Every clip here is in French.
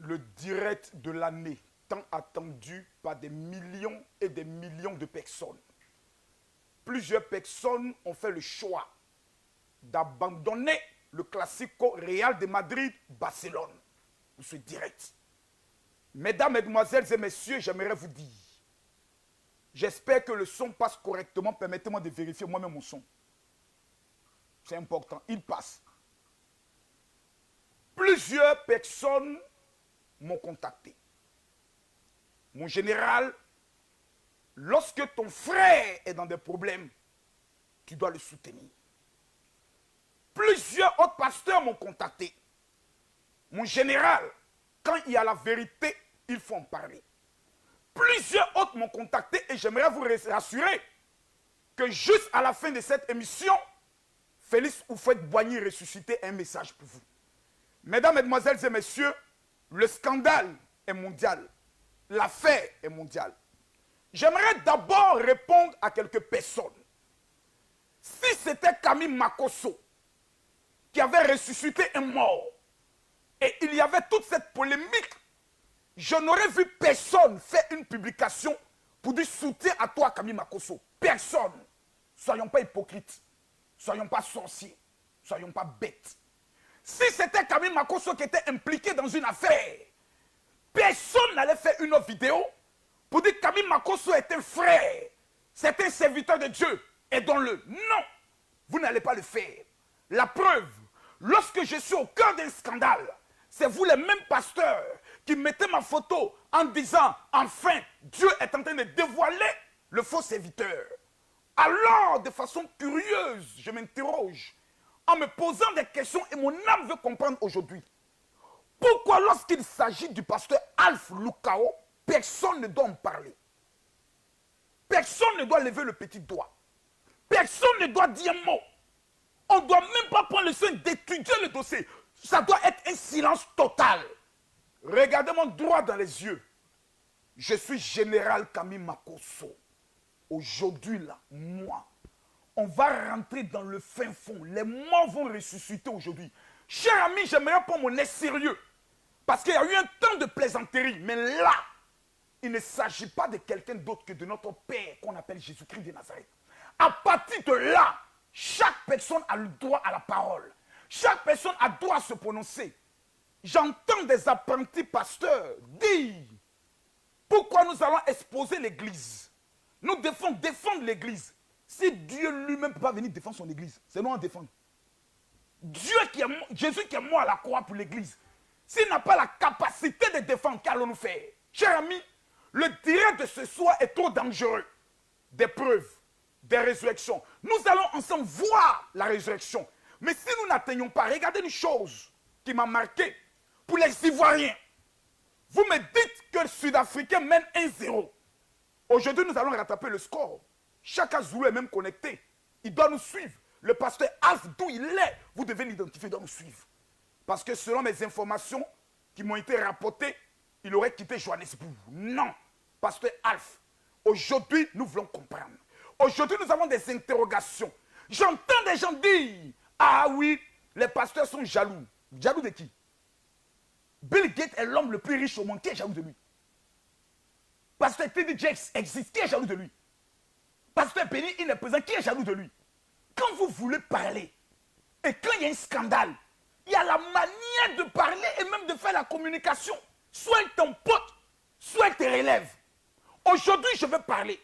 le direct de l'année, tant attendu par des millions et des millions de personnes. Plusieurs personnes ont fait le choix d'abandonner le Classico Real de Madrid-Barcelone pour ce direct. Mesdames, mesdemoiselles et messieurs, j'aimerais vous dire, j'espère que le son passe correctement. Permettez-moi de vérifier moi-même mon son. C'est important, il passe. Plusieurs personnes m'ont contacté. Mon général, lorsque ton frère est dans des problèmes, tu dois le soutenir. Plusieurs autres pasteurs m'ont contacté. Mon général, quand il y a la vérité, il faut en parler. Plusieurs autres m'ont contacté et j'aimerais vous rassurer que juste à la fin de cette émission, Félix Houphouët-Boigny ressuscité un message pour vous. Mesdames, mesdemoiselles et messieurs, le scandale est mondial. L'affaire est mondiale. J'aimerais d'abord répondre à quelques personnes. Si c'était Camille Makosso qui avait ressuscité un mort et il y avait toute cette polémique, je n'aurais vu personne faire une publication pour dire soutien à toi Camille Makosso. Personne. Soyons pas hypocrites. Soyons pas sorciers. Soyons pas bêtes. Si c'était Camille Makosso qui était impliqué dans une affaire, personne n'allait faire une autre vidéo pour dire que Camille Makosso est un frère, c'est un serviteur de Dieu, aidons-le. Non, vous n'allez pas le faire. La preuve, lorsque je suis au cœur d'un scandale, c'est vous les mêmes pasteurs qui mettez ma photo en disant, enfin, Dieu est en train de dévoiler le faux serviteur. Alors, de façon curieuse, je m'interroge, en me posant des questions, et mon âme veut comprendre aujourd'hui, pourquoi lorsqu'il s'agit du pasteur Alf Lukao, personne ne doit en parler. Personne ne doit lever le petit doigt. Personne ne doit dire un mot. On ne doit même pas prendre le soin d'étudier le dossier. Ça doit être un silence total. Regardez-moi droit dans les yeux. Je suis général Camille Makosso. Aujourd'hui, là, moi, on va rentrer dans le fin fond. Les morts vont ressusciter aujourd'hui. Cher ami, j'aimerais pas mon nez sérieux. Parce qu'il y a eu un temps de plaisanterie. Mais là, il ne s'agit pas de quelqu'un d'autre que de notre Père qu'on appelle Jésus-Christ de Nazareth. À partir de là, chaque personne a le droit à la parole. Chaque personne a le droit à se prononcer. J'entends des apprentis pasteurs dire pourquoi nous allons exposer l'église. Nous devons défendre l'église. Si Dieu lui-même ne peut pas venir défendre son église, c'est nous en défendre. Jésus qui est mort à la croix pour l'église, s'il n'a pas la capacité de défendre, qu'allons-nous faire? Cher ami, le direct de ce soir est trop dangereux. Des preuves, des résurrections. Nous allons ensemble voir la résurrection. Mais si nous n'atteignons pas, regardez une chose qui m'a marqué. Pour les Ivoiriens, vous me dites que le Sud-Africain mène 1-0. Aujourd'hui, nous allons rattraper le score. Chaque Zoulou est même connecté. Il doit nous suivre. Le pasteur Alf, d'où il est, vous devez l'identifier, il doit nous suivre. Parce que selon mes informations qui m'ont été rapportées, il aurait quitté Johannesburg. Non, pasteur Alf, aujourd'hui, nous voulons comprendre. Aujourd'hui, nous avons des interrogations. J'entends des gens dire, ah oui, les pasteurs sont jaloux. Jaloux de qui? Bill Gates est l'homme le plus riche au monde. Qui est jaloux de lui? Pasteur T.D. Jakes existe. Qui est jaloux de lui? Pasteur Penny, il est présent. Qui est jaloux de lui? Quand vous voulez parler, et quand il y a un scandale, il y a la manière de parler et même de faire la communication. Soit ton pote, soit tes relèves. Aujourd'hui, je veux parler.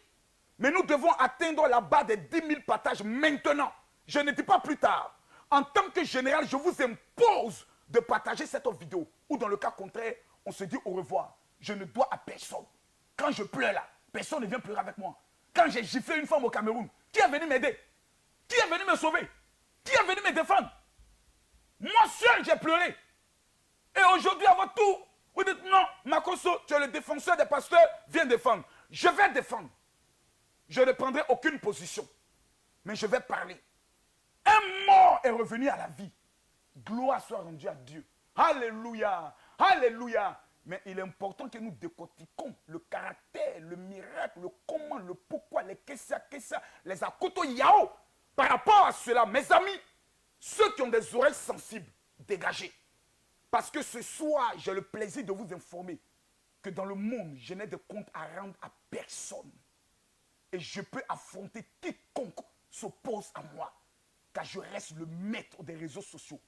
Mais nous devons atteindre la barre des 10 000 partages maintenant. Je ne dis pas plus tard. En tant que général, je vous impose de partager cette vidéo. Ou dans le cas contraire, on se dit au revoir. Je ne dois à personne. Quand je pleure là, personne ne vient pleurer avec moi. Quand j'ai giflé une femme au Cameroun, qui est venu m'aider? Qui est venu me sauver? Qui est venu me défendre? Moi seul, j'ai pleuré. Et aujourd'hui, à votre tour, vous dites non, Makosso, tu es le défenseur des pasteurs, viens défendre. Je vais défendre. Je ne prendrai aucune position. Mais je vais parler. Un mort est revenu à la vie. Gloire soit rendue à Dieu. Alléluia. Alléluia. Mais il est important que nous décortiquons le caractère, le miracle, le comment, le pourquoi, les qu'est-ce, les akoto yao. Par rapport à cela, mes amis, ceux qui ont des oreilles sensibles, dégagez. Parce que ce soir, j'ai le plaisir de vous informer que dans le monde, je n'ai de compte à rendre à personne. Et je peux affronter quiconque s'oppose à moi. Car je reste le maître des réseaux sociaux.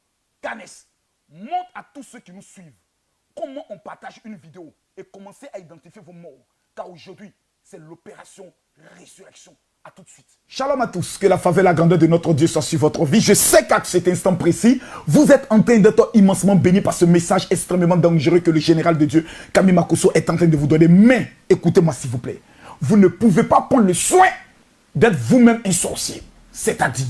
Canès, montre à tous ceux qui nous suivent comment on partage une vidéo et commencez à identifier vos morts. Car aujourd'hui, c'est l'opération Résurrection. À tout de suite. Shalom à tous, que la faveur et la grandeur de notre Dieu soit sur votre vie. Je sais qu'à cet instant précis, vous êtes en train d'être immensement béni par ce message extrêmement dangereux que le général de Dieu, Kami Makosso, est en train de vous donner. Mais, écoutez-moi s'il vous plaît, vous ne pouvez pas prendre le soin d'être vous-même un sorcier. C'est-à-dire,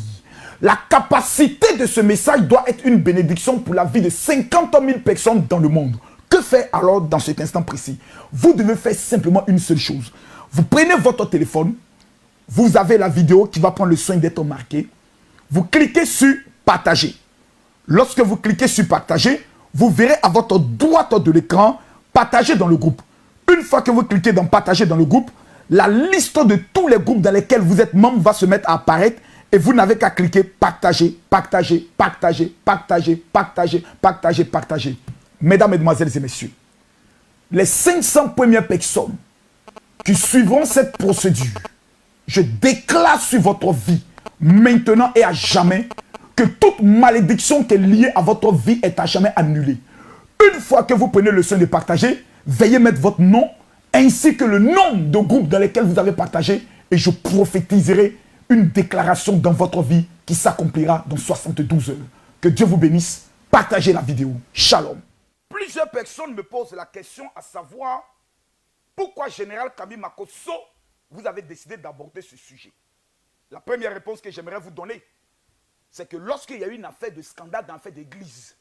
la capacité de ce message doit être une bénédiction pour la vie de 50 000 personnes dans le monde. Que faire alors dans cet instant précis? Vous devez faire simplement une seule chose. Vous prenez votre téléphone, vous avez la vidéo qui va prendre le soin d'être marquée. Vous cliquez sur partager. Lorsque vous cliquez sur partager, vous verrez à votre droite de l'écran partager dans le groupe. Une fois que vous cliquez dans partager dans le groupe, la liste de tous les groupes dans lesquels vous êtes membre va se mettre à apparaître et vous n'avez qu'à cliquer partager, partager, partager, partager, partager, partager, partager. Mesdames, Mesdemoiselles et Messieurs, les 500 premières personnes qui suivront cette procédure, je déclare sur votre vie, maintenant et à jamais, que toute malédiction qui est liée à votre vie est à jamais annulée. Une fois que vous prenez le soin de partager, veuillez mettre votre nom, ainsi que le nom de groupe dans lesquels vous avez partagé, et je prophétiserai une déclaration dans votre vie qui s'accomplira dans 72 heures. Que Dieu vous bénisse. Partagez la vidéo. Shalom. Plusieurs personnes me posent la question à savoir pourquoi Général Kami Makosso vous avez décidé d'aborder ce sujet. La première réponse que j'aimerais vous donner, c'est que lorsqu'il y a eu une affaire de scandale, une affaire d'église,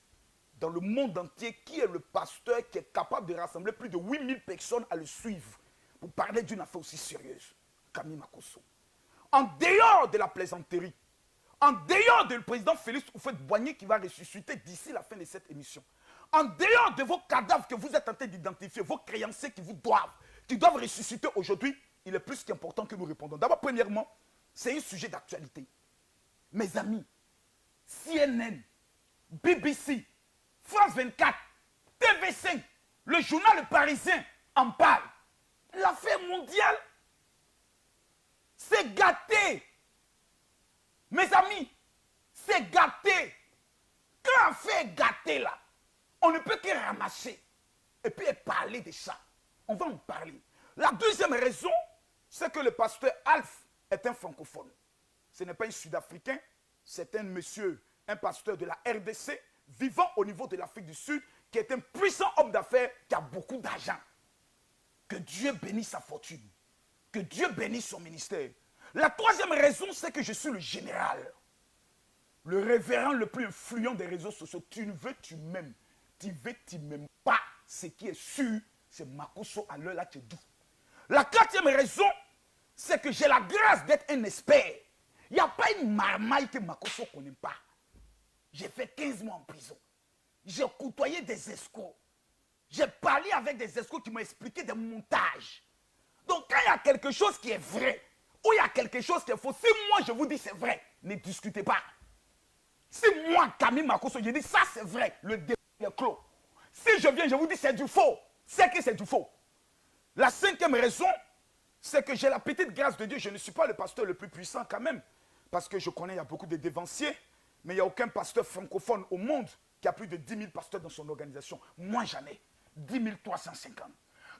dans le monde entier, qui est le pasteur qui est capable de rassembler plus de 8000 personnes à le suivre pour parler d'une affaire aussi sérieuse? Kami Makosso. En dehors de la plaisanterie, en dehors du président Félix Houphouët-Boigny qui va ressusciter d'ici la fin de cette émission, en dehors de vos cadavres que vous êtes en train d'identifier, vos créanciers qui doivent ressusciter aujourd'hui, il est plus qu'important que nous répondons. D'abord, premièrement, c'est un sujet d'actualité. Mes amis, CNN, BBC, France 24, TV5, le journal Le Parisien en parle. L'affaire mondiale, c'est gâté. Mes amis, c'est gâté. Quand l'affaire est gâtée là, on ne peut que ramasser et puis parler de ça. On va en parler. La deuxième raison, c'est que le pasteur Alf est un francophone. Ce n'est pas un Sud-Africain, c'est un monsieur, un pasteur de la RDC, vivant au niveau de l'Afrique du Sud, qui est un puissant homme d'affaires qui a beaucoup d'argent. Que Dieu bénisse sa fortune. Que Dieu bénisse son ministère. La troisième raison, c'est que je suis le général. Le révérend le plus influent des réseaux sociaux. Tu ne veux, tu m'aimes. Tu veux, tu m'aimes pas. Ce qui est sûr, c'est Makosso à l'heure là, tu es doux. La quatrième raison, c'est que j'ai la grâce d'être un expert. Il n'y a pas une marmaille que Makosso ne connaît pas. J'ai fait 15 mois en prison. J'ai côtoyé des escrocs. J'ai parlé avec des escrocs qui m'ont expliqué des montages. Donc quand il y a quelque chose qui est vrai, ou il y a quelque chose qui est faux, si moi je vous dis c'est vrai, ne discutez pas. Si moi, Kami Makosso, je dis ça c'est vrai, le débat est clos. Si je viens, je vous dis c'est du faux, c'est que c'est du faux. La cinquième raison, c'est que j'ai la petite grâce de Dieu. Je ne suis pas le pasteur le plus puissant quand même. Parce que je connais, il y a beaucoup de dévanciers. Mais il n'y a aucun pasteur francophone au monde qui a plus de 10 000 pasteurs dans son organisation. Moi, j'en ai 10 350.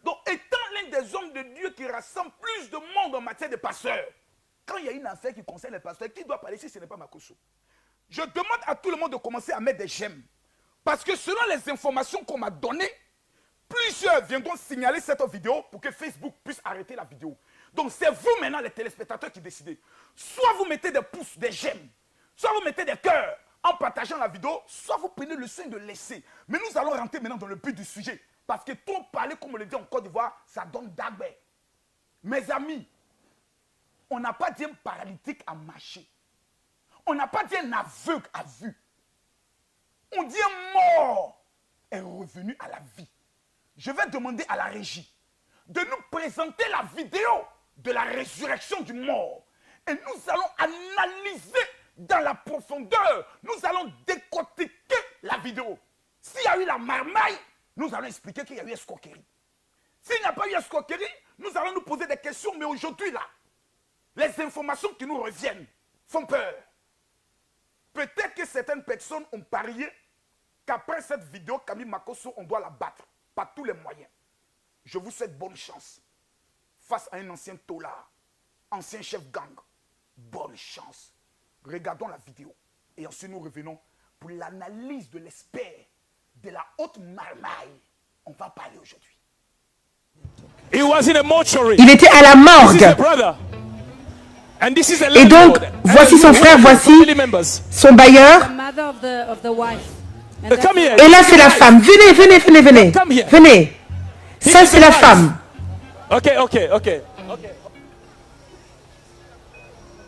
Donc, étant l'un des hommes de Dieu qui rassemble plus de monde en matière de pasteurs, quand il y a une affaire qui concerne les pasteurs, qui doit parler si ce n'est pas Makosso? Je demande à tout le monde de commencer à mettre des j'aime. Parce que selon les informations qu'on m'a données, plusieurs viendront signaler cette vidéo pour que Facebook puisse arrêter la vidéo. Donc c'est vous maintenant les téléspectateurs qui décidez. Soit vous mettez des pouces, des j'aime, soit vous mettez des cœurs en partageant la vidéo, soit vous prenez le soin de laisser. Mais nous allons rentrer maintenant dans le but du sujet. Parce que trop parler, comme on le dit en Côte d'Ivoire, ça donne d'agbe. Mes amis, on n'a pas dit un paralytique à marcher. On n'a pas dit un aveugle à vue. On dit un mort est revenu à la vie. Je vais demander à la régie de nous présenter la vidéo de la résurrection du mort. Et nous allons analyser dans la profondeur. Nous allons décortiquer la vidéo. S'il y a eu la marmaille, nous allons expliquer qu'il y a eu escroquerie. S'il n'y a pas eu escroquerie, nous allons nous poser des questions. Mais aujourd'hui, là, les informations qui nous reviennent font peur. Peut-être que certaines personnes ont parié qu'après cette vidéo, Camille Makosso, on doit la battre par tous les moyens. Je vous souhaite bonne chance face à un ancien tolard, ancien chef gang. Bonne chance. Regardons la vidéo et ensuite nous revenons pour l'analyse de l'expert de la haute marmaille. On va parler aujourd'hui. Il était à la morgue. Et donc, voici son frère, voici son bailleur. Et là, c'est la femme. Venez, venez, venez, venez. Venez. Ça, c'est la femme. Ok.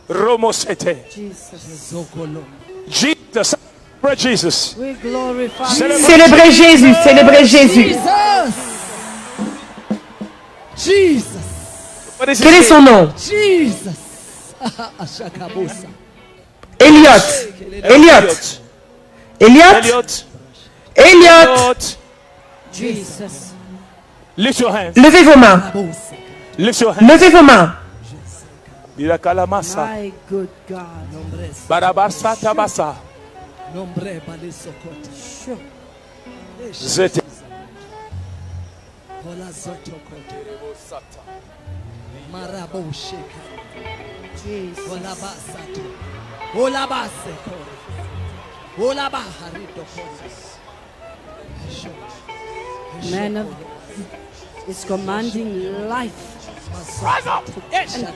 Romosete. Jesus. Jesus. Célébrez Jésus, célébrez Jésus. Quel est son nom? Elliot. Jesus. Lift your hands. Levez vos mains. Lift your hands. Levez vos mains. My good God. Barabasa tabasa. Zete. Man of is commanding life. Rise up! Come on!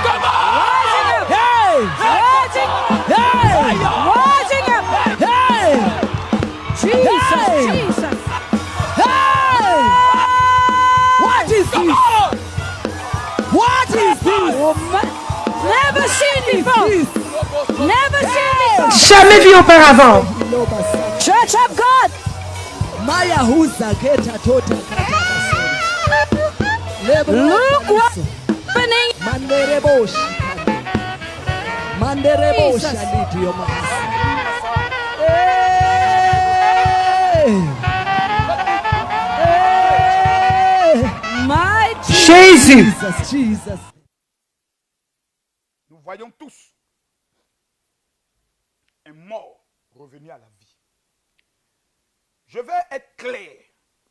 Come on! Rising up! Jesus! What is this? What is this? Never seen before! Never seen before! Jamais vu auparavant. Church of God! Maya huza geta tota. Look what's happening! Manderebo shaliti yo My Jésus. Jesus. Nous voyons tous un mort revenir à la vie. Je vais être clair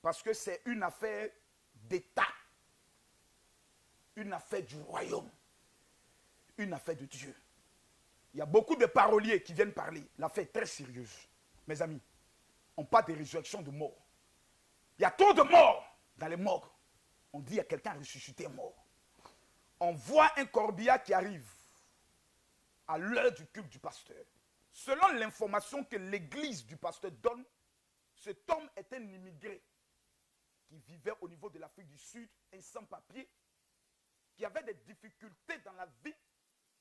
parce que c'est une affaire d'État, une affaire du royaume, une affaire de Dieu. Il y a beaucoup de paroliers qui viennent parler. L'affaire est très sérieuse. Mes amis, on parle de résurrection de morts. Il y a trop de morts dans les morgues. On dit qu'il y a quelqu'un ressuscité mort. On voit un corbillard qui arrive à l'heure du culte du pasteur. Selon l'information que l'église du pasteur donne, cet homme est un immigré qui vivait au niveau de l'Afrique du Sud, un sans-papier, qui avait des difficultés dans la vie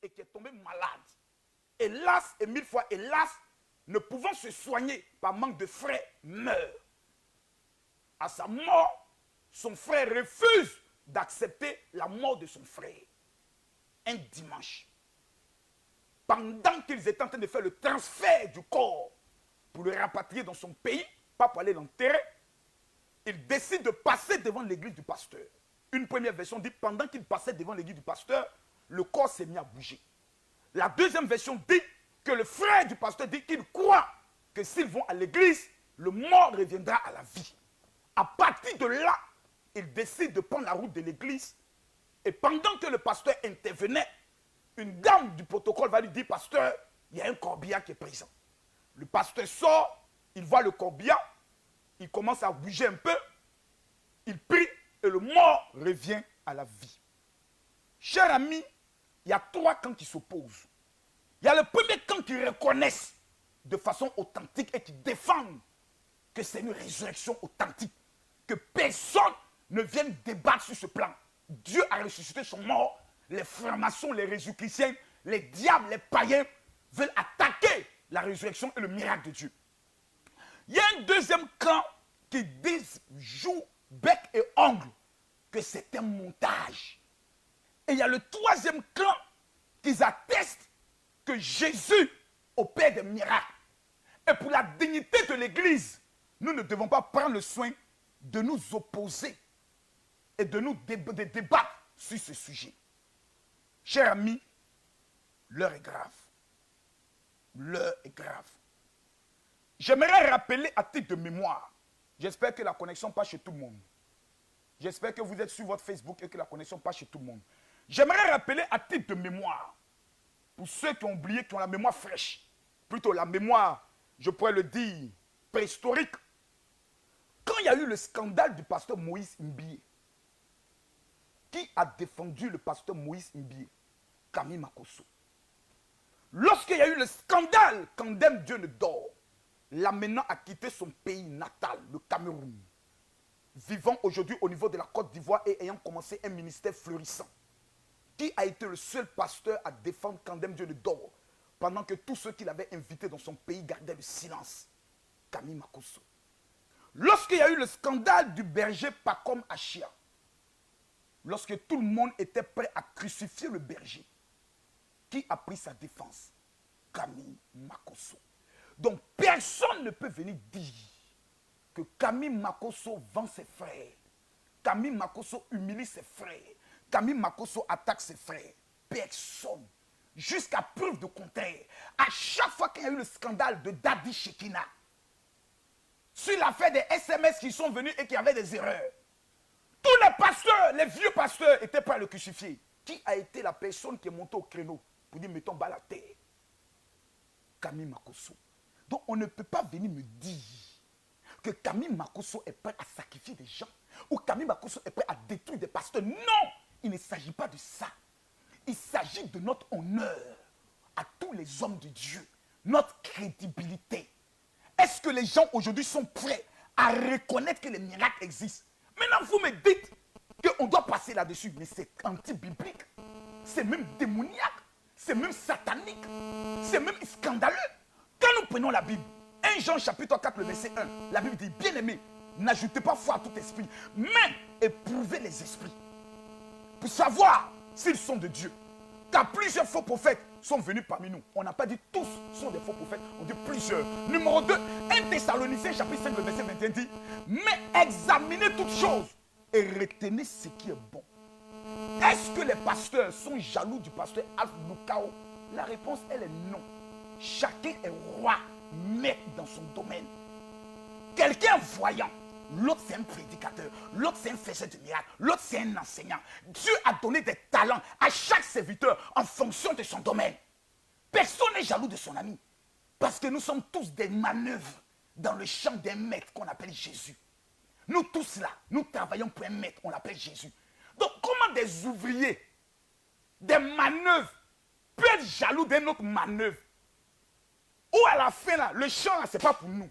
et qui est tombé malade. Hélas, et mille fois hélas, ne pouvant se soigner par manque de frais, meurt. À sa mort, son frère refuse d'accepter la mort de son frère. Un dimanche, pendant qu'ils étaient en train de faire le transfert du corps pour le rapatrier dans son pays, pas pour aller l'enterrer, il décide de passer devant l'église du pasteur. Une première version dit, pendant qu'il passait devant l'église du pasteur, le corps s'est mis à bouger. La deuxième version dit que le frère du pasteur dit qu'il croit que s'ils vont à l'église, le mort reviendra à la vie. À partir de là, il décide de prendre la route de l'église. Et pendant que le pasteur intervenait, une dame du protocole va lui dire, pasteur, il y a un corbillard qui est présent. Le pasteur sort, il voit le corbillard, il commence à bouger un peu, il prie et le mort revient à la vie. Chers amis, il y a trois camps qui s'opposent. Il y a le premier camp qui reconnaissent de façon authentique et qui défendent que c'est une résurrection authentique, que personne ne vienne débattre sur ce plan. Dieu a ressuscité son mort, les francs-maçons, les résurrectiens, les diables, les païens veulent attaquer la résurrection et le miracle de Dieu. Il y a un deuxième camp qui dit, joue bec et ongle, que c'est un montage. Et il y a le troisième camp qui atteste que Jésus opère des miracles. Et pour la dignité de l'Église, nous ne devons pas prendre le soin de nous opposer et de nous débattre sur ce sujet. Chers amis, l'heure est grave. L'heure est grave. J'aimerais rappeler à titre de mémoire, j'espère que la connexion passe chez tout le monde. J'espère que vous êtes sur votre Facebook et que la connexion passe chez tout le monde. J'aimerais rappeler à titre de mémoire, pour ceux qui ont oublié, qui ont la mémoire fraîche, plutôt la mémoire, je pourrais le dire, préhistorique, quand il y a eu le scandale du pasteur Moïse Mbie, qui a défendu le pasteur Moïse Mbie? Camille Makosso. Lorsqu'il y a eu le scandale, Kandem Dieu ne dort, l'amenant à quitter son pays natal, le Cameroun, vivant aujourd'hui au niveau de la Côte d'Ivoire et ayant commencé un ministère florissant, qui a été le seul pasteur à défendre Kandem Dieu ne dort, pendant que tous ceux qu'il avait invités dans son pays gardaient le silence? Camille Makosso. Lorsqu'il y a eu le scandale du berger Pacom Achia, lorsque tout le monde était prêt à crucifier le berger, qui a pris sa défense? Camille Makosso. Donc personne ne peut venir dire que Camille Makosso vend ses frères. Camille Makosso humilie ses frères. Camille Makosso attaque ses frères. Personne. Jusqu'à preuve de contraire. À chaque fois qu'il y a eu le scandale de Daddy Shekina, sur l'affaire des SMS qui sont venus et qui avaient des erreurs, tous les pasteurs, les vieux pasteurs étaient prêts à le crucifier. Qui a été la personne qui est montée au créneau pour dire mettons bas à la terre? Camille Makosso. Donc on ne peut pas venir me dire que Camille Makosso est prêt à sacrifier des gens ou Camille Makosso est prêt à détruire des pasteurs. Non, il ne s'agit pas de ça. Il s'agit de notre honneur à tous les hommes de Dieu, notre crédibilité. Est-ce que les gens aujourd'hui sont prêts à reconnaître que les miracles existent? Maintenant, vous me dites qu'on doit passer là-dessus, mais c'est anti-biblique, c'est même démoniaque, c'est même satanique, c'est même scandaleux. Quand nous prenons la Bible, 1 Jean chapitre 4, le verset 1, la Bible dit, bien-aimés, n'ajoutez pas foi à tout esprit, mais éprouvez les esprits, pour savoir s'ils sont de Dieu. Car plusieurs faux prophètes sont venus parmi nous. On n'a pas dit tous sont des faux prophètes, on dit plusieurs. Numéro 2, 1 Thessaloniciens chapitre 5, le verset 21 dit, mais examinez toutes choses et retenez ce qui est bon. Est-ce que les pasteurs sont jaloux du pasteur Alpha Bukao? La réponse, elle est non. Chacun est roi, maître dans son domaine. Quelqu'un voyant, l'autre c'est un prédicateur, l'autre c'est un faiseur de miracles, l'autre c'est un enseignant. Dieu a donné des talents à chaque serviteur en fonction de son domaine. Personne n'est jaloux de son ami. Parce que nous sommes tous des manœuvres dans le champ d'un maître qu'on appelle Jésus. Nous tous là, nous travaillons pour un maître, on l'appelle Jésus. Donc comment des ouvriers, des manœuvres, peuvent être jaloux d'une autre manœuvre? Ou à la fin là, le champ là, c'est pas pour nous.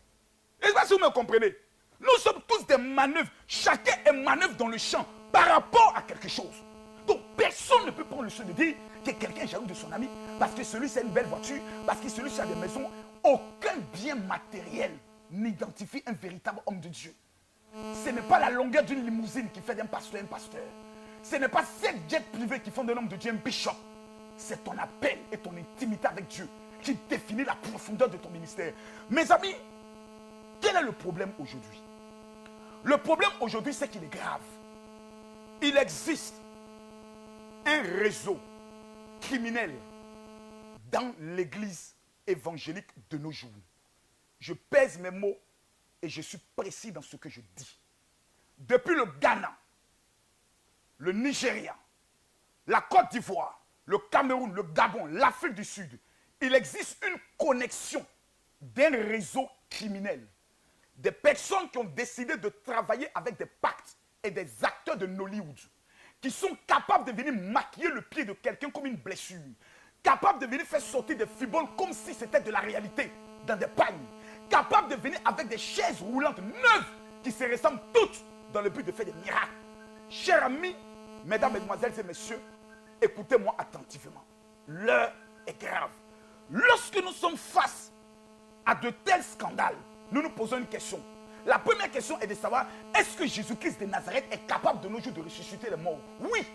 Et pas si vous me comprenez. Nous sommes tous des manœuvres. Chacun est manœuvre dans le champ par rapport à quelque chose. Donc personne ne peut prendre le soin de dire que quelqu'un est jaloux de son ami parce que celui-ci a une belle voiture, parce que celui-ci a des maisons. Aucun bien matériel n'identifie un véritable homme de Dieu. Ce n'est pas la longueur d'une limousine qui fait d'un pasteur un pasteur. Ce n'est pas 7 jets privés qui font d'un homme de Dieu un bishop. C'est ton appel et ton intimité avec Dieu qui définit la profondeur de ton ministère. Mes amis, quel est le problème aujourd'hui? Le problème aujourd'hui, c'est qu'il est grave. Il existe un réseau criminel dans l'église évangélique de nos jours. Je pèse mes mots et je suis précis dans ce que je dis. Depuis le Ghana, le Nigeria, la Côte d'Ivoire, le Cameroun, le Gabon, l'Afrique du Sud, il existe une connexion d'un réseau criminel. Des personnes qui ont décidé de travailler avec des pactes et des acteurs de Nollywood, qui sont capables de venir maquiller le pied de quelqu'un comme une blessure, capables de venir faire sortir des fiboles comme si c'était de la réalité dans des pagnes, capables de venir avec des chaises roulantes neuves qui se ressemblent toutes dans le but de faire des miracles. Chers amis, mesdames, mesdemoiselles et messieurs, écoutez-moi attentivement. L'heure est grave. Lorsque nous sommes face à de tels scandales, nous nous posons une question. La première question est de savoir, est-ce que Jésus-Christ de Nazareth est capable de nos jours de ressusciter les morts? Oui.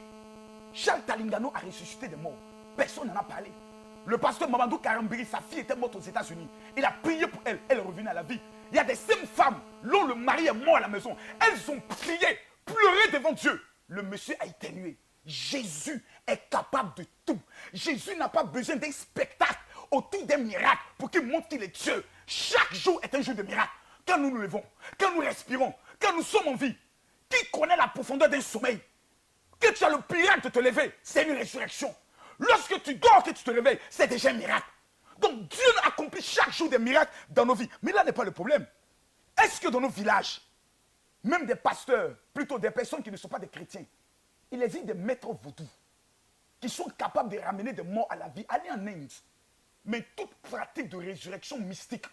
Charles Talingano a ressuscité des morts. Personne n'en a parlé. Le pasteur Mamadou Karambiri, sa fille était morte aux États-Unis. Il a prié pour elle. Elle est revenue à la vie. Il y a des mêmes femmes, dont le mari est mort à la maison. Elles ont prié, pleuré devant Dieu. Le monsieur a éternué. Jésus est capable de tout. Jésus n'a pas besoin d'un spectacle autour d'un miracle pour qu'il montre qu'il est Dieu. Chaque jour est un jour de miracle. Quand nous nous levons, quand nous respirons, quand nous sommes en vie, qui connaît la profondeur d'un sommeil? Que tu as le miracle de te lever, c'est une résurrection. Lorsque tu dors, que tu te réveilles, c'est déjà un miracle. Donc Dieu accomplit chaque jour des miracles dans nos vies. Mais là n'est pas le problème. Est-ce que dans nos villages, même des pasteurs, plutôt des personnes qui ne sont pas des chrétiens, il existe des maîtres vaudous qui sont capables de ramener des morts à la vie? Allez en Inde. Mais toute pratique de résurrection mystique,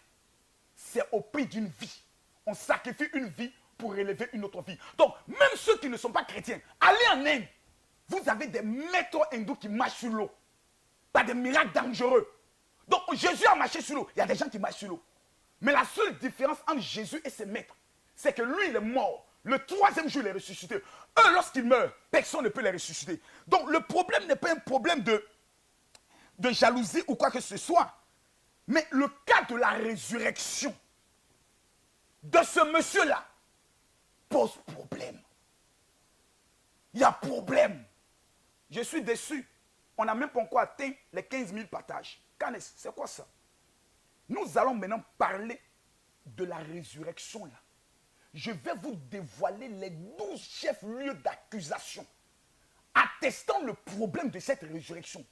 c'est au prix d'une vie. On sacrifie une vie pour élever une autre vie. Donc, même ceux qui ne sont pas chrétiens, allez en Inde. Vous avez des maîtres hindous qui marchent sur l'eau. Pas des miracles dangereux. Donc, Jésus a marché sur l'eau. Il y a des gens qui marchent sur l'eau. Mais la seule différence entre Jésus et ses maîtres, c'est que lui, il est mort. Le troisième jour, il est ressuscité. Eux, lorsqu'ils meurent, personne ne peut les ressusciter. Donc, le problème n'est pas un problème de jalousie ou quoi que ce soit. Mais le cas de la résurrection de ce monsieur-là pose problème. Il y a problème. Je suis déçu. On n'a même pas encore atteint les 15 000 partages. Canes, c'est quoi ça? Nous allons maintenant parler de la résurrection là. Je vais vous dévoiler les 12 chefs-lieux d'accusation attestant le problème de cette résurrection.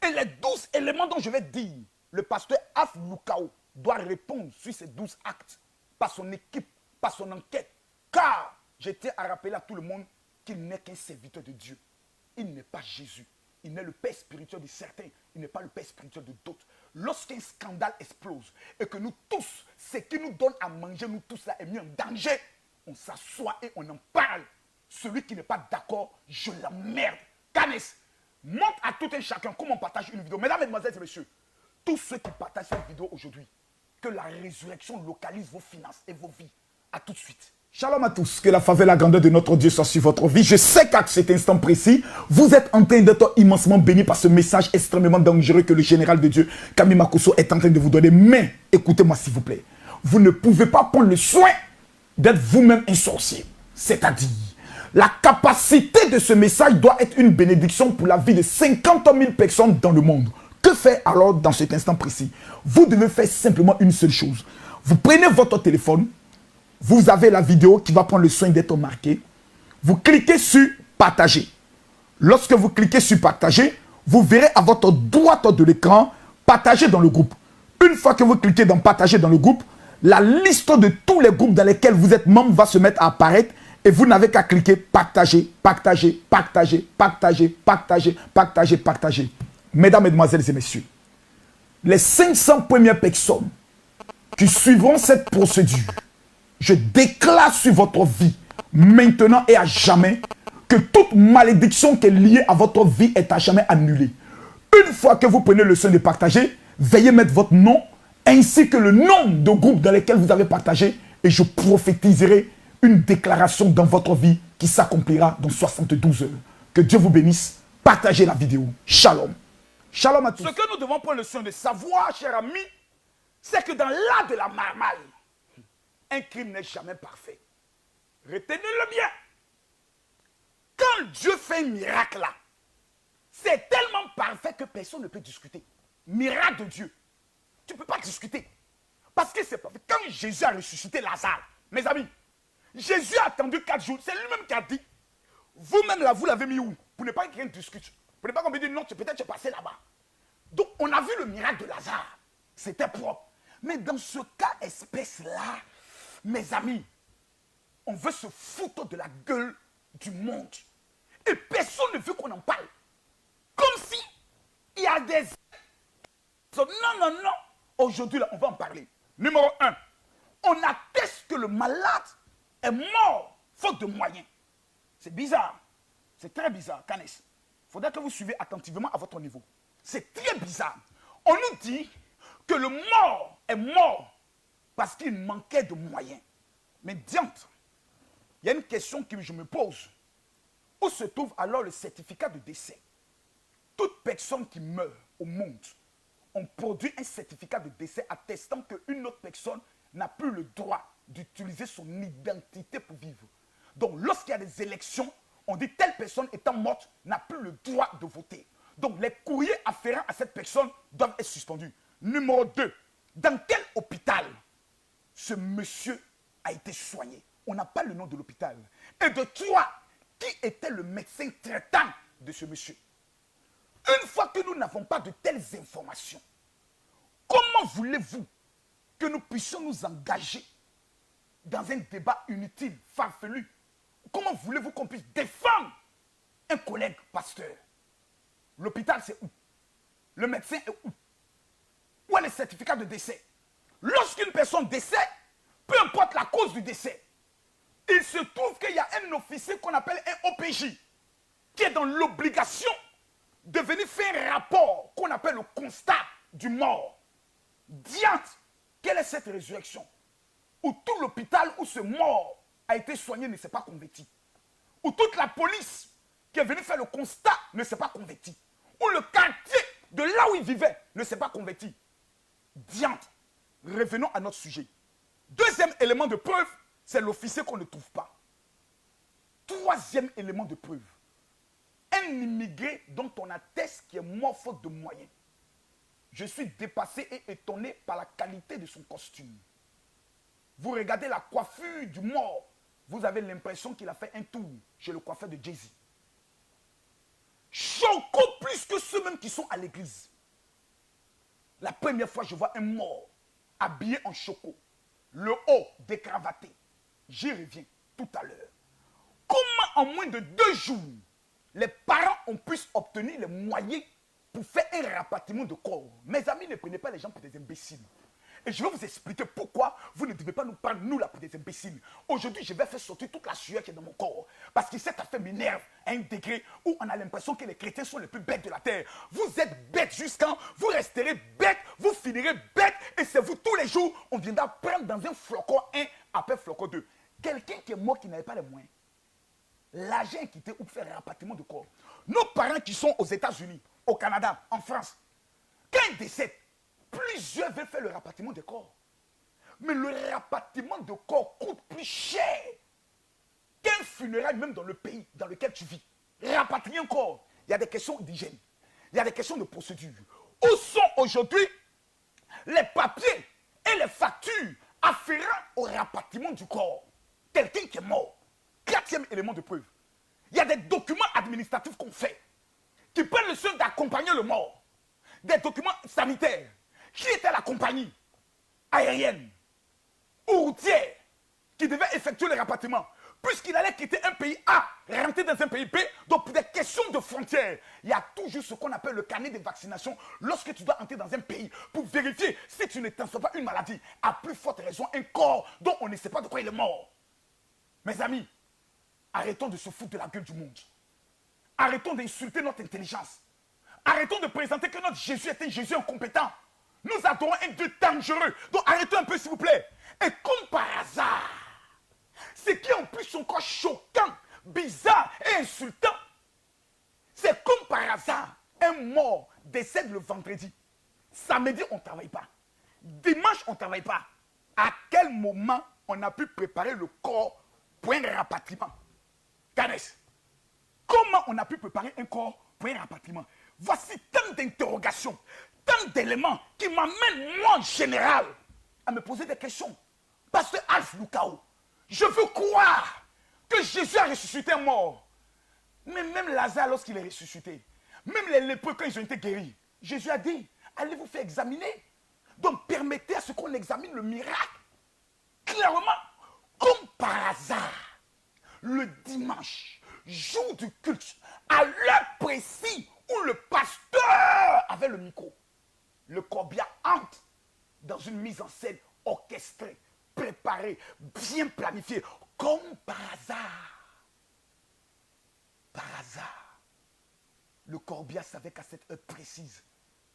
Et les 12 éléments dont je vais dire, le pasteur Af Lukao doit répondre sur ces 12 actes par son équipe, par son enquête. Car je tiens à rappeler à tout le monde qu'il n'est qu'un serviteur de Dieu. Il n'est pas Jésus. Il n'est le père spirituel de certains. Il n'est pas le père spirituel de d'autres. Lorsqu'un scandale explose et que nous tous, ce qui nous donne à manger, nous tous là, est mis en danger, on s'assoit et on en parle. Celui qui n'est pas d'accord, je l'emmerde. Canes, montre à tout un chacun comment on partage une vidéo. Mesdames, mesdemoiselles et messieurs, tous ceux qui partagent cette vidéo aujourd'hui, que la résurrection localise vos finances et vos vies. À tout de suite. Shalom à tous, que la faveur et la grandeur de notre Dieu soit sur votre vie. Je sais qu'à cet instant précis, vous êtes en train d'être immensement bénis par ce message extrêmement dangereux que le général de Dieu, Kami Makosso, est en train de vous donner. Mais, écoutez-moi s'il vous plaît, vous ne pouvez pas prendre le soin d'être vous-même un sorcier. C'est-à-dire, la capacité de ce message doit être une bénédiction pour la vie de 50 000 personnes dans le monde. Que faire alors dans cet instant précis? Vous devez faire simplement une seule chose. Vous prenez votre téléphone, vous avez la vidéo qui va prendre le soin d'être marquée. Vous cliquez sur partager. Lorsque vous cliquez sur partager, vous verrez à votre droite de l'écran partager dans le groupe. Une fois que vous cliquez dans partager dans le groupe, la liste de tous les groupes dans lesquels vous êtes membre va se mettre à apparaître et vous n'avez qu'à cliquer partager, partager, partager, partager, partager, partager, partager. Mesdames, mesdemoiselles et messieurs, les 500 premières personnes qui suivront cette procédure, je déclare sur votre vie, maintenant et à jamais, que toute malédiction qui est liée à votre vie est à jamais annulée. Une fois que vous prenez le soin de partager, veuillez mettre votre nom, ainsi que le nom de groupe dans lesquels vous avez partagé, et je prophétiserai une déclaration dans votre vie qui s'accomplira dans 72 heures. Que Dieu vous bénisse. Partagez la vidéo. Shalom. Shalom à tous. Ce que nous devons prendre le soin de savoir, chers amis, c'est que dans l'art de la marmaille, un crime n'est jamais parfait. Retenez-le bien. Quand Dieu fait un miracle là, c'est tellement parfait que personne ne peut discuter. Miracle de Dieu. Tu ne peux pas discuter. Parce que c'est parfait. Quand Jésus a ressuscité Lazare, mes amis, Jésus a attendu 4 jours. C'est lui-même qui a dit, vous-même là, vous l'avez mis où? Pour ne pas qu'il y ait une discussion. Pour ne pas qu'on me dise, non, peut-être tu es passé là-bas. Donc, on a vu le miracle de Lazare. C'était propre. Mais dans ce cas espèce-là, mes amis, on veut se foutre de la gueule du monde. Et personne ne veut qu'on en parle. Comme si il y a des... Non, non, non. Aujourd'hui, là, on va en parler. Numéro 1. On atteste que le malade est mort faute de moyens. C'est bizarre. C'est très bizarre, Canes. Il faudrait que vous suivez attentivement à votre niveau. C'est très bizarre. On nous dit que le mort est mort parce qu'il manquait de moyens. Mais diantre, il y a une question que je me pose. Où se trouve alors le certificat de décès? Toute personne qui meurt au monde on produit un certificat de décès attestant qu'une autre personne n'a plus le droit d'utiliser son identité pour vivre. Donc, lorsqu'il y a des élections, on dit telle personne étant morte n'a plus le droit de voter. Donc, les courriers afférents à cette personne doivent être suspendus. Numéro 2, dans quel hôpital ce monsieur a été soigné? On n'a pas le nom de l'hôpital. Et de 3, qui était le médecin traitant de ce monsieur? Une fois que nous n'avons pas de telles informations, comment voulez-vous que nous puissions nous engager dans un débat inutile, farfelu? Comment voulez-vous qu'on puisse défendre un collègue pasteur? L'hôpital, c'est où? Le médecin est où? Où est le certificat de décès? Lorsqu'une personne décède, peu importe la cause du décès, il se trouve qu'il y a un officier qu'on appelle un OPJ qui est dans l'obligation de venir faire un rapport qu'on appelle le constat du mort. Diante, quelle est cette résurrection? Où tout l'hôpital où ce mort a été soigné ne s'est pas converti. Où toute la police qui est venue faire le constat ne s'est pas convertie. Où le quartier de là où il vivait ne s'est pas converti. Diante, revenons à notre sujet. Deuxième élément de preuve, c'est l'officier qu'on ne trouve pas. Troisième élément de preuve, un immigré dont on atteste qu'il est mort faute de moyens. Je suis dépassé et étonné par la qualité de son costume. Vous regardez la coiffure du mort, vous avez l'impression qu'il a fait un tour chez le coiffeur de Jay-Z. Choco plus que ceux-mêmes qui sont à l'église. La première fois, je vois un mort habillé en choco, le haut décravaté. J'y reviens tout à l'heure. Comment en moins de 2 jours, les parents ont pu obtenir les moyens pour faire un rapatriement de corps? Mes amis, ne prenez pas les gens pour des imbéciles. Et je vais vous expliquer pourquoi vous ne devez pas nous prendre, nous, là, pour des imbéciles. Aujourd'hui, je vais faire sortir toute la sueur qui est dans mon corps. Parce que cette affaire m'énerve à un degré où on a l'impression que les chrétiens sont les plus bêtes de la terre. Vous êtes bêtes jusqu'à vous resterez bêtes, vous finirez bêtes. Et c'est vous, tous les jours, on viendra prendre dans un flocon 1, après flocon 2. Quelqu'un qui est mort, qui n'avait pas les moyens. L'argent est quitté pour faire un rapatriement de corps. Nos parents qui sont aux États-Unis, au Canada, en France, quand ils décèdent, plusieurs veulent faire le rapatriement de corps. Mais le rapatriement de corps coûte plus cher qu'un funérail même dans le pays dans lequel tu vis. Rapatrier un corps, il y a des questions d'hygiène, il y a des questions de procédure. Où sont aujourd'hui les papiers et les factures afférents au rapatriement du corps? Quelqu'un qui est mort. 4e élément de preuve. Il y a des documents administratifs qu'on fait qui prennent le soin d'accompagner le mort. Des documents sanitaires. Qui était la compagnie aérienne ou routière qui devait effectuer le rapatriement? Puisqu'il allait quitter un pays A, rentrer dans un pays B, donc pour des questions de frontières, il y a toujours ce qu'on appelle le carnet de vaccination lorsque tu dois entrer dans un pays pour vérifier si tu ne transmets pas une maladie. À plus forte raison, un corps dont on ne sait pas de quoi il est mort. Mes amis, arrêtons de se foutre de la gueule du monde. Arrêtons d'insulter notre intelligence. Arrêtons de présenter que notre Jésus est un Jésus incompétent. Nous adorons un Dieu dangereux. Donc arrêtons un peu s'il vous plaît. Et comme par hasard, ce qui est en plus encore choquant, bizarre et insultant, c'est comme par hasard, un mort décède le vendredi. Samedi, on ne travaille pas. Dimanche, on ne travaille pas. À quel moment on a pu préparer le corps pour un rapatriement? Canès, comment on a pu préparer un corps pour un rapatriement? Voici tant d'interrogations, tant d'éléments qui m'amènent, moi, en général, à me poser des questions. Pasteur Alf Lukao, je veux croire que Jésus a ressuscité un mort. Mais même Lazare, lorsqu'il est ressuscité, même les lépreux, quand ils ont été guéris, Jésus a dit, allez vous faire examiner. Donc permettez à ce qu'on examine le miracle. Clairement, comme par hasard, le dimanche, jour du culte, à l'heure précise où le pasteur avait le micro, le corbillard entre dans une mise en scène orchestrée, préparée, bien planifiée, comme par hasard. Par hasard, le corbillard savait qu'à cette heure précise,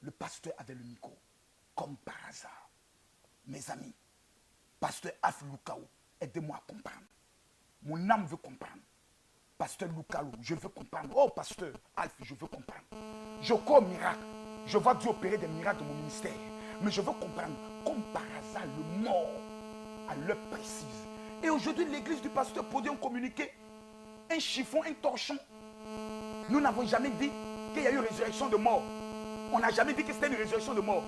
le pasteur avait le micro, comme par hasard. Mes amis, pasteur Alf Lukao, aidez-moi à comprendre. Mon âme veut comprendre. Pasteur Lukao, je veux comprendre. Oh, pasteur Alf, je veux comprendre. Je crois au miracle. Je vois Dieu opérer des miracles dans mon ministère. Mais je veux comprendre, comme par hasard, le mort à l'heure précise. Et aujourd'hui, l'église du pasteur produit un communiqué, un chiffon, un torchon. Nous n'avons jamais dit qu'il y a eu résurrection de mort. On n'a jamais dit que c'était une résurrection de mort.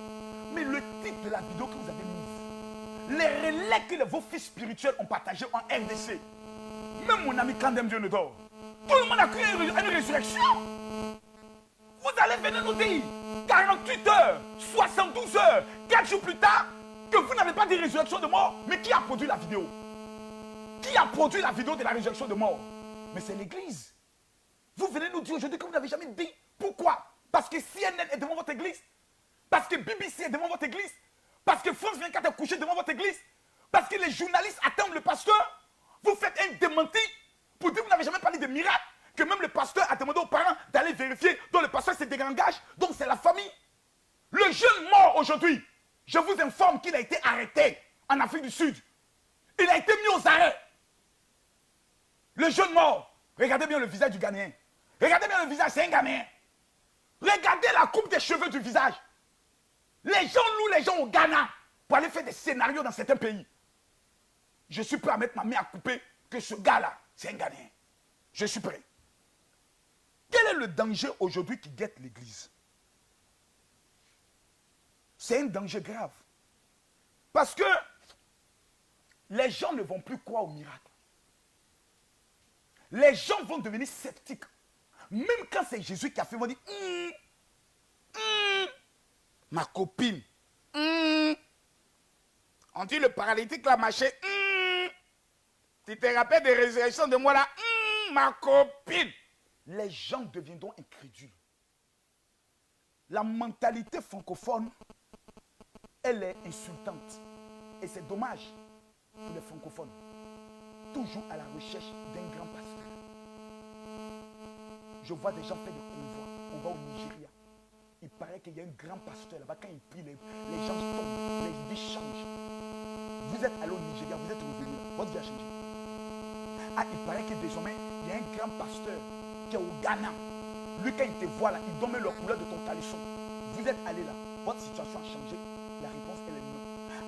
Mais le titre de la vidéo que vous avez mise, les relais que vos fils spirituels ont partagés en RDC, même mon ami Kandem Dieu ne dort. Tout le monde a cru à une résurrection. Vous allez venir nous dire 48 heures, 72 heures, 4 jours plus tard, que vous n'avez pas de résurrection de mort. Mais qui a produit la vidéo? Qui a produit la vidéo de la résurrection de mort? Mais c'est l'église. Vous venez nous dire aujourd'hui que vous n'avez jamais dit. Pourquoi? Parce que CNN est devant votre église. Parce que BBC est devant votre église. Parce que France 24 est couché devant votre église. Parce que les journalistes attendent le pasteur. Vous faites un démenti pour dire que vous n'avez jamais parlé de miracle. Que même le pasteur a demandé aux parents d'aller vérifier. Donc le pasteur se désengage. Donc c'est la famille. Le jeune mort aujourd'hui, je vous informe qu'il a été arrêté en Afrique du Sud. Il a été mis aux arrêts. Le jeune mort, regardez bien le visage du Ghanéen. Regardez bien le visage, c'est un Ghanéen. Regardez la coupe des cheveux du visage. Les gens louent les gens au Ghana pour aller faire des scénarios dans certains pays. Je suis prêt à mettre ma main à couper que ce gars-là, c'est un Ghanéen. Je suis prêt. Quel est le danger aujourd'hui qui guette l'église? C'est un danger grave. Parce que les gens ne vont plus croire au miracle. Les gens vont devenir sceptiques. Même quand c'est Jésus qui a fait, ils vont dire ma copine. On dit le paralytique l'a marché. Tu te rappelles des résurrections de moi là? Ma copine. Les gens deviendront incrédules. La mentalité francophone, elle est insultante. Et c'est dommage pour les francophones. Toujours à la recherche d'un grand pasteur. Je vois des gens faire des convois. On va au Nigeria. Il paraît qu'il y a un grand pasteur là-bas. Quand il prie, les gens tombent, les vies changent. Vous êtes allé au Nigeria, vous êtes revenu là. Votre vie a changé. Ah, il paraît que désormais, il y a un grand pasteur qui est au Ghana. Lui, quand il te voit là, il donne la couleur de ton caleçon. Vous êtes allé là. Votre situation a changé. La réponse, elle est non.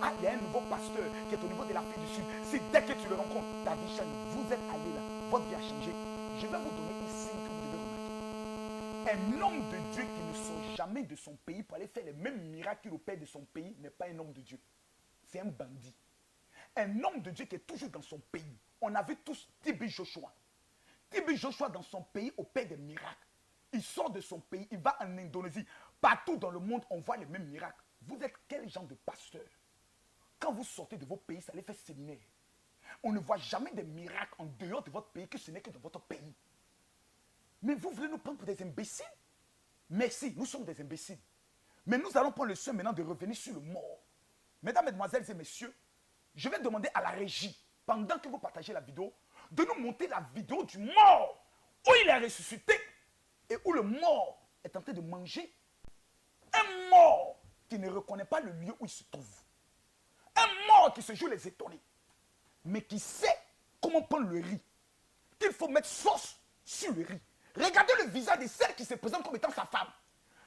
Ah, il y a un nouveau pasteur qui est au niveau de l'Afrique du Sud. Si dès que tu le rencontres, ta vie change. Vous êtes allé là. Votre vie a changé. Je vais vous donner un signe que vous devez remarquer. Un homme de Dieu qui ne sort jamais de son pays pour aller faire les mêmes miracles qu'il opère de son pays n'est pas un homme de Dieu. C'est un bandit. Un homme de Dieu qui est toujours dans son pays. On a vu tous Tibi Joshua. Tibi Joshua dans son pays opère des miracles. Il sort de son pays, il va en Indonésie. Partout dans le monde, on voit les mêmes miracles. Vous êtes quel genre de pasteur? Quand vous sortez de vos pays, ça les fait séminaire. On ne voit jamais des miracles en dehors de votre pays que ce n'est que dans votre pays. Mais vous voulez nous prendre pour des imbéciles? Merci, nous sommes des imbéciles. Mais nous allons prendre le soin maintenant de revenir sur le mort. Mesdames, mesdemoiselles et messieurs, je vais demander à la régie, pendant que vous partagez la vidéo, de nous monter la vidéo du mort, où il est ressuscité, et où le mort est en train de manger. Un mort qui ne reconnaît pas le lieu où il se trouve. Un mort qui se joue les étonnés, mais qui sait comment prendre le riz. Qu'il faut mettre sauce sur le riz. Regardez le visage de celle qui se présente comme étant sa femme.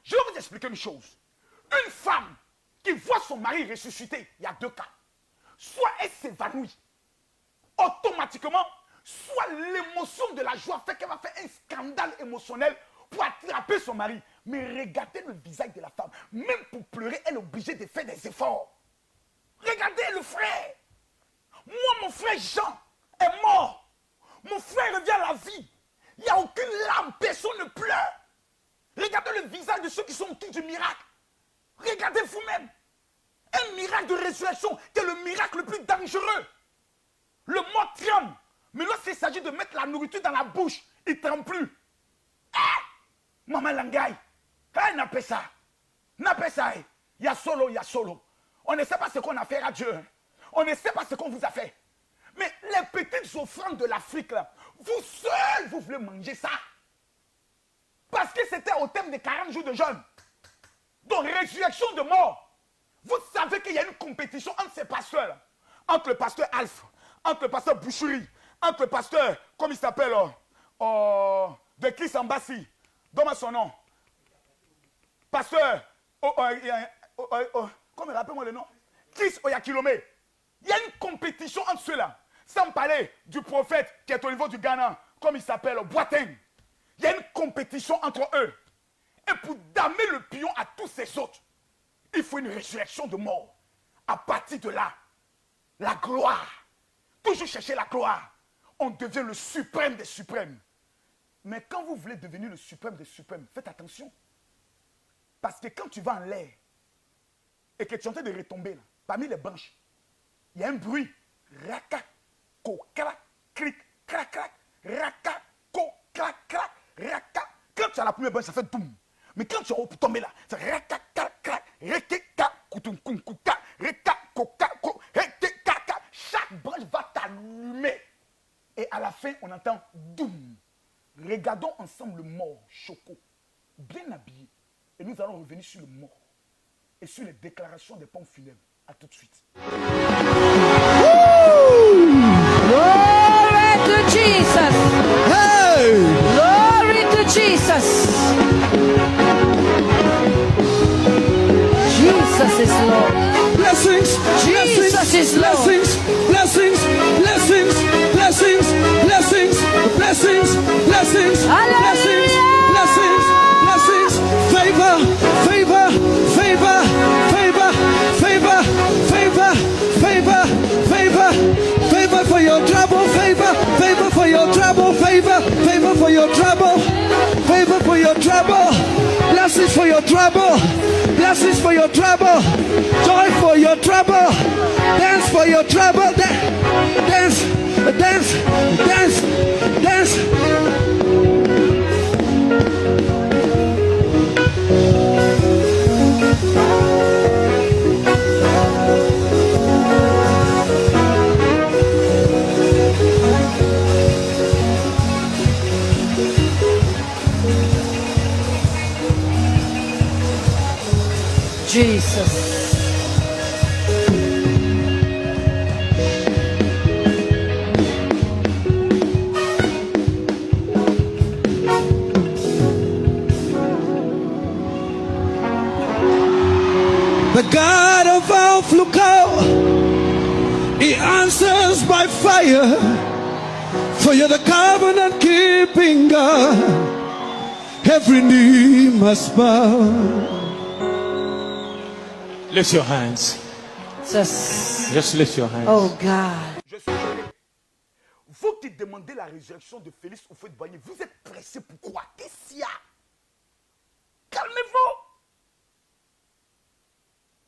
Je vais vous expliquer une chose. Une femme qui voit son mari ressuscité, il y a deux cas. Soit elle s'évanouit automatiquement, soit l'émotion de la joie fait qu'elle va faire un scandale émotionnel pour attraper son mari. Mais regardez le visage de la femme. Même pour pleurer, elle est obligée de faire des efforts. Regardez le frère. Moi, mon frère Jean est mort. Mon frère revient à la vie. Il n'y a aucune larme, personne ne pleure. Regardez le visage de ceux qui sont autour du miracle. Regardez vous-même. Un miracle de résurrection qui est le miracle le plus dangereux. Le mort tremble. Mais lorsqu'il s'agit de mettre la nourriture dans la bouche, il ne tremble plus. Ah! Maman Langaï. Ah, n'a pas ça. N'a pas ça. Il y a solo, il y a solo. On ne sait pas ce qu'on a fait à Dieu. On ne sait pas ce qu'on vous a fait. Mais les petites offrandes de l'Afrique, là, vous seuls, vous voulez manger ça. Parce que c'était au thème des 40 jours de jeûne. Donc, résurrection de mort. Vous savez qu'il y a une compétition entre ces pasteurs, là. Entre le pasteur Alpha, entre le pasteur Boucherie, entre le pasteur, comme il s'appelle, de Chris Ambassi. Donne-moi son nom. Pasteur Comment rappelle-moi le nom? Chris Oyakilome. Il y a une compétition entre ceux-là. Sans parler du prophète qui est au niveau du Ghana, comme il s'appelle Boateng. Il y a une compétition entre eux. Et pour damer le pion à tous ces autres, il faut une résurrection de mort. À partir de là, la gloire. Toujours chercher la gloire. On devient le suprême des suprêmes. Mais quand vous voulez devenir le suprême des suprêmes, faites attention. Parce que quand tu vas en l'air et que tu es en train de retomber là, parmi les branches, il y a un bruit. Raka, ko, crac, cric, crac, crac. Raka, ko, crac, crac, raka. Quand tu as la première branche, ça fait doum. Mais quand tu es au pour tomber là, c'est raka, crac, crac, reke, ka, koutoum, koum, kouka, reka, koka, ko, reke, kaka. Chaque branche va t'allumer. Et à la fin, on entend doum. Regardons ensemble le mort, Choco, bien habillé. Et nous allons revenir sur le mort et sur les déclarations des pompes funèbres. A tout de suite. Glory to Jesus. Hey! Glory to Jesus. Jesus is Lord. Blessings, Jesus is Lord. blessings, blessings, blessings, blessings, blessings, blessings, blessings, Hallelujah! blessings, blessings, favor, favor, favor, favor, favor, favor, favor, favor, favor for your trouble, favor, favor for your trouble, favor, favor for your trouble, favor for your trouble, blessings for your trouble, blessings for your trouble, joy for your trouble, dance for your trouble, dance, dance, dance, dance. Jesus. The God of all Fluko, He answers by fire. For you're the covenant keeping God. Every knee must bow. Lift your hands. Just lift your hands. Oh God. Je suis choqué. Vous qui demandez la résurrection de Félix Houphouët-Boigny, vous êtes pressé pourquoi? Qu'est-ce qu'il y a? Calmez-vous.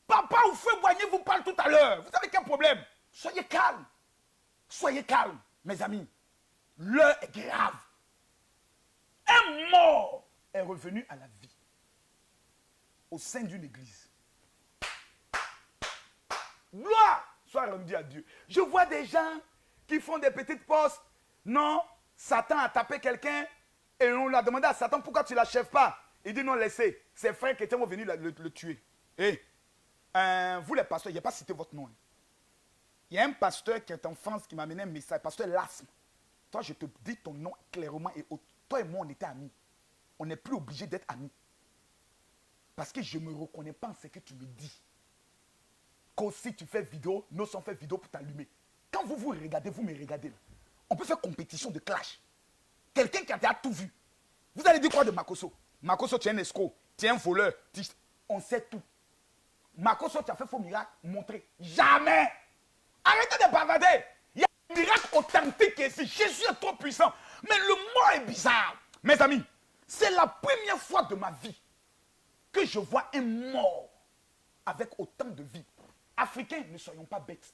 Papa Houphouët-Boigny vous parle tout à l'heure. Vous avez quel problème? Soyez calme. Soyez calme, mes amis. L'heure est grave. Un mort est revenu à la vie au sein d'une église. Gloire soit rendue à Dieu. Je vois des gens qui font des petites postes. Non, Satan a tapé quelqu'un et on l'a demandé à Satan pourquoi tu ne l'achèves pas. Il dit non, laissez. Ses frères chrétiens vont venir le tuer. Et vous les pasteurs, il n'y a pas cité votre nom. Il y a un pasteur qui est en France qui m'a amené un message, pasteur Lasme. Toi, je te dis ton nom clairement et toi et moi, on était amis. On n'est plus obligé d'être amis. Parce que je ne me reconnais pas en ce que tu me dis. Qu'aussi tu fais vidéo, nous sommes fait vidéo pour t'allumer. Quand vous vous regardez, vous me regardez. Là. On peut faire compétition de clash. Quelqu'un qui a déjà tout vu. Vous allez dire quoi de Makoso? Makoso, tu es un escroc, tu es un voleur. On sait tout. Makoso, tu as fait faux miracle, montrer. Jamais. Arrêtez de bavarder. Il y a un miracle authentique ici. Jésus est trop puissant. Mais le mot est bizarre. Mes amis, c'est la première fois de ma vie que je vois un mort avec autant de vie. Africains, ne soyons pas bêtes.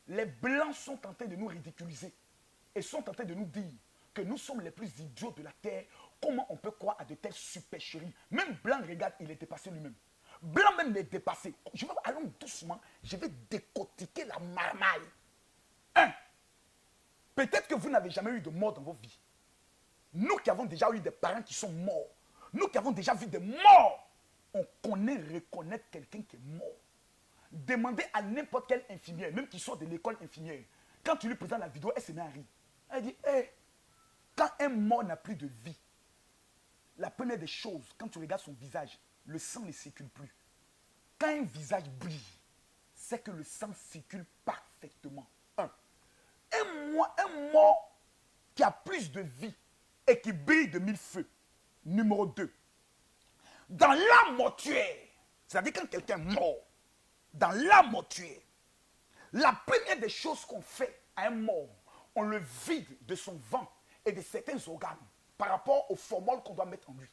Les Blancs sont en train de nous ridiculiser et sont en train de nous dire que nous sommes les plus idiots de la terre. Comment on peut croire à de telles supercheries? Même Blanc, regarde, il est dépassé lui-même. Blanc même est dépassé. Allons doucement, je vais décortiquer la marmaille. Peut-être que vous n'avez jamais eu de mort dans vos vies. Nous qui avons déjà eu des parents qui sont morts, nous qui avons déjà vu des morts, on connaît, reconnaître quelqu'un qui est mort. Demandez à n'importe quelle infirmière, même qui sort de l'école infirmière, quand tu lui présentes la vidéo, elle se met à rire. Elle dit, hey, quand un mort n'a plus de vie, la première des choses, quand tu regardes son visage, le sang ne circule plus. Quand un visage brille, c'est que le sang circule parfaitement. Un mort qui a plus de vie et qui brille de 1000 feux. Numéro 2. Dans la mortuaire, c'est-à-dire quand quelqu'un est mort, dans la mortuaire, la première des choses qu'on fait à un mort, on le vide de son ventre et de certains organes par rapport au formol qu'on doit mettre en lui.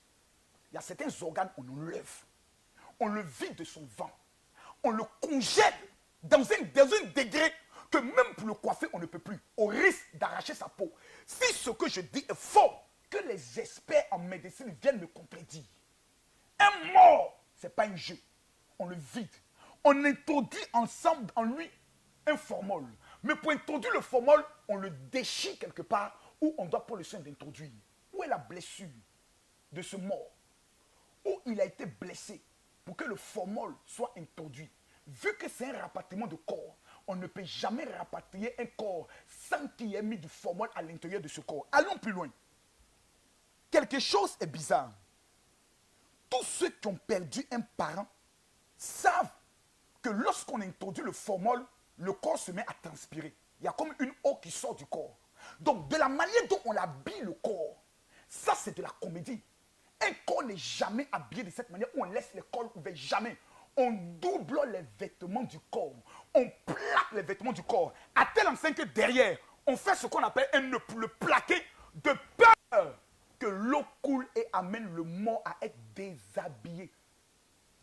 Il y a certains organes, on enlève. On le vide de son ventre. On le congèle dans un degré que même pour le coiffer, on ne peut plus. Au risque d'arracher sa peau. Si ce que je dis est faux, que les experts en médecine viennent me contredire. Un mort, ce n'est pas un jeu. On le vide. On introduit ensemble en lui un formol. Mais pour introduire le formol, on le déchire quelque part où on doit prendre le soin d'introduire. Où est la blessure de ce mort? Où il a été blessé pour que le formol soit introduit. Vu que c'est un rapatriement de corps, on ne peut jamais rapatrier un corps sans qu'il y ait mis du formol à l'intérieur de ce corps. Allons plus loin. Quelque chose est bizarre. Tous ceux qui ont perdu un parent savent que lorsqu'on introduit le formol, le corps se met à transpirer. Il y a comme une eau qui sort du corps. Donc, de la manière dont on habille le corps, ça c'est de la comédie. Un corps n'est jamais habillé de cette manière où on laisse le corps ouvert. Jamais. On double les vêtements du corps. On plaque les vêtements du corps. À tel enseigne que derrière, on fait ce qu'on appelle un nœud pour le plaquer de peur que l'eau coule et amène le mort à être déshabillé.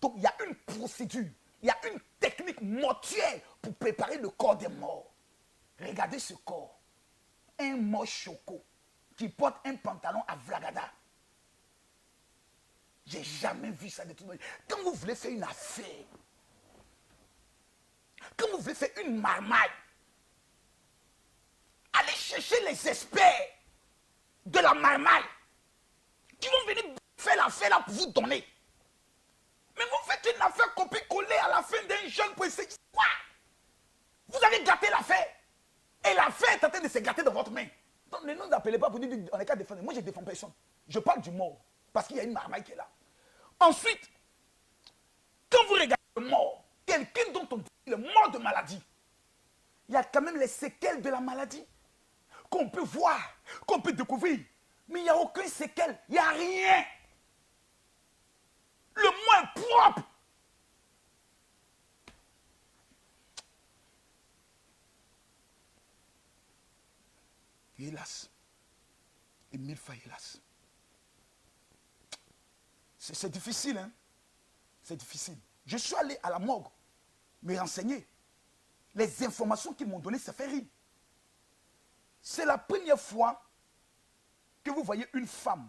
Donc, il y a une procédure. Il y a une technique mortuaire pour préparer le corps des morts. Regardez ce corps. Un mort choco qui porte un pantalon à Vlagada. J'ai jamais vu ça de tout le monde. Quand vous voulez faire une affaire, quand vous voulez faire une marmaille, allez chercher les experts de la marmaille qui vont venir faire l'affaire là pour vous donner. Mais vous faites une affaire copier-coller à la fin d'un jeune pour essayer. Quoi? Vous avez gâté l'affaire. Et l'affaire est en train de se gâter dans votre main. Donc ne nous appelez pas pour dire qu'on est qu'à défendre. Moi je ne défends personne. Je parle du mort. Parce qu'il y a une marmaille qui est là. Ensuite, quand vous regardez le mort, quelqu'un dont on dit qu'il est mort de maladie, il y a quand même les séquelles de la maladie qu'on peut voir, qu'on peut découvrir. Mais il n'y a aucun séquelle, il n'y a rien. Le mort est propre. Hélas. Et 1000 fois hélas. C'est difficile, hein? C'est difficile. Je suis allé à la morgue me renseigner. Les informations qu'ils m'ont données, ça fait rire. C'est la première fois que vous voyez une femme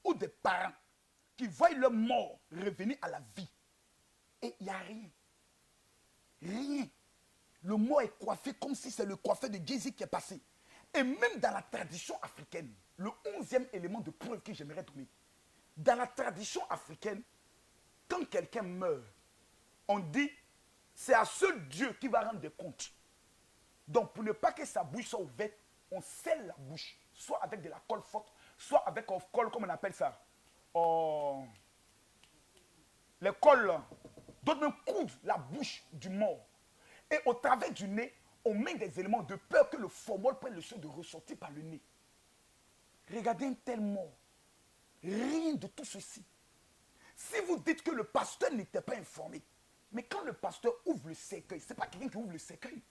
ou des parents qui voient leur mort revenir à la vie. Et il n'y a rien. Rien. Le mort est coiffé comme si c'est le coiffeur de Jay-Z qui est passé. Et même dans la tradition africaine, le 11e élément de preuve que j'aimerais donner, dans la tradition africaine, quand quelqu'un meurt, on dit c'est à ce Dieu qui va rendre des comptes. Donc pour ne pas que sa bouche soit ouverte, on scelle la bouche, soit avec de la colle forte, soit avec un colle, comme on appelle ça. Les colles, d'autres même coudent la bouche du mort. Et au travers du nez, on met des éléments de peur que le formol prenne le soin de ressortir par le nez. Regardez un tel mort. Rien de tout ceci. Si vous dites que le pasteur n'était pas informé, mais quand le pasteur ouvre le cercueil, ce n'est pas quelqu'un qui ouvre le cercueil,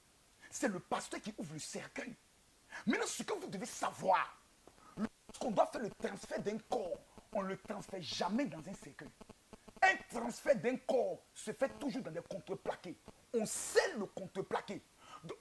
c'est le pasteur qui ouvre le cercueil. Maintenant, ce que vous devez savoir, lorsqu'on doit faire le transfert d'un corps, on ne le transfère jamais dans un cercueil. Un transfert d'un corps se fait toujours dans des contreplaqués. On scelle le contreplaqué.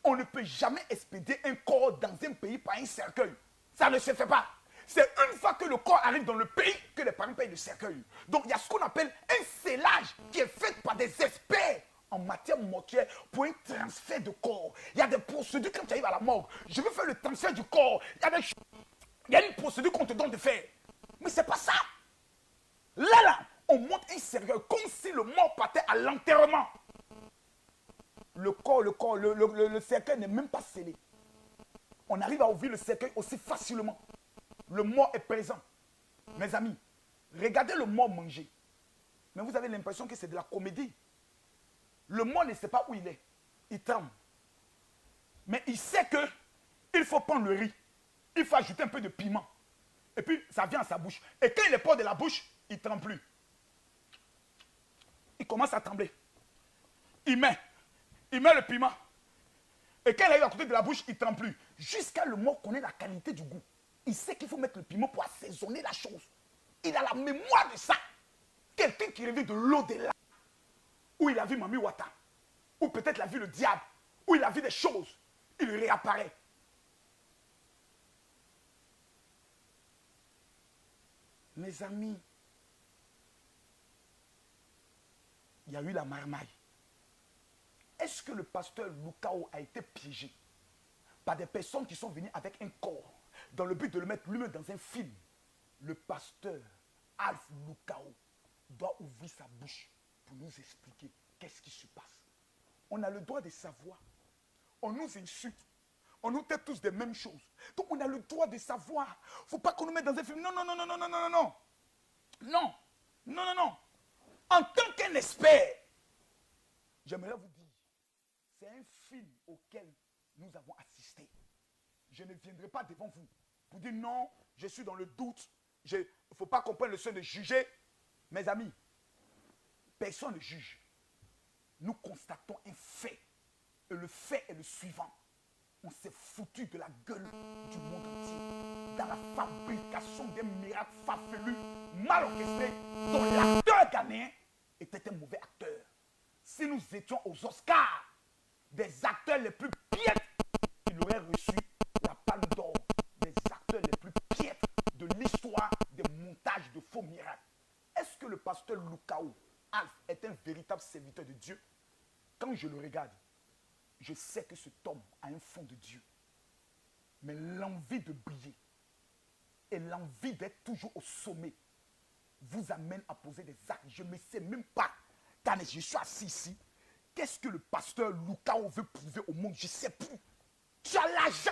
On ne peut jamais expédier un corps dans un pays par un cercueil. Ça ne se fait pas. C'est une fois que le corps arrive dans le pays que les parents payent le cercueil. Donc il y a ce qu'on appelle un scellage qui est fait par des experts en matière mortuaire pour un transfert de corps. Il y a des procédures quand tu arrives à la morgue. Je veux faire le transfert du corps. Il y a une procédure qu'on te donne de faire. Mais c'est pas ça. Là, on monte un cercueil comme si le mort partait à l'enterrement. Le cercueil n'est même pas scellé. On arrive à ouvrir le cercueil aussi facilement. Le mort est présent. Mes amis, regardez le mort manger. Mais vous avez l'impression que c'est de la comédie. Le mort ne sait pas où il est. Il tremble. Mais il sait que il faut prendre le riz. Il faut ajouter un peu de piment. Et puis, ça vient à sa bouche. Et quand il est proche de la bouche, il ne tremble plus. Il commence à trembler. Il met le piment. Et quand il est à côté de la bouche, il ne tremble plus. Jusqu'à le mort connaît la qualité du goût. Il sait qu'il faut mettre le piment pour assaisonner la chose. Il a la mémoire de ça. Quelqu'un qui revient de l'au-delà, où il a vu Mami Wata, ou peut-être il a vu le diable, où il a vu des choses, il réapparaît. Mes amis, il y a eu la marmaille. Est-ce que le pasteur Lukao a été piégé par des personnes qui sont venues avec un corps dans le but de le mettre lui-même dans un film? Le pasteur Alf Lukao doit ouvrir sa bouche pour nous expliquer qu'est-ce qui se passe. On a le droit de savoir. On nous insulte. On nous traite tous des mêmes choses. Donc on a le droit de savoir. Il ne faut pas qu'on nous mette dans un film. Non, non, non, non, non, non, non, non. Non, non, non, non. En tant qu'un expert, j'aimerais vous dire, c'est un film auquel nous avons assisté. Je ne viendrai pas devant vous pour dire non, je suis dans le doute. Il ne faut pas qu'on prenne le soin de juger. Mes amis, personne ne juge. Nous constatons un fait. Et le fait est le suivant. On s'est foutu de la gueule du monde entier dans la fabrication des miracles farfelus, mal orchestrés, dont l'acteur ghanéen était un mauvais acteur. Si nous étions aux Oscars, des acteurs les plus piètres, il aurait reçu la palme d'or des acteurs les plus piètres de l'histoire des montages de faux miracles. Est-ce que le pasteur Lukao Alf est un véritable serviteur de Dieu? Quand je le regarde, je sais que cet homme a un fond de Dieu. Mais l'envie de briller et l'envie d'être toujours au sommet vous amène à poser des actes. Je ne sais même pas, quand je suis assis ici, qu'est-ce que le pasteur Lukao veut prouver au monde? Je ne sais plus. Tu as l'argent,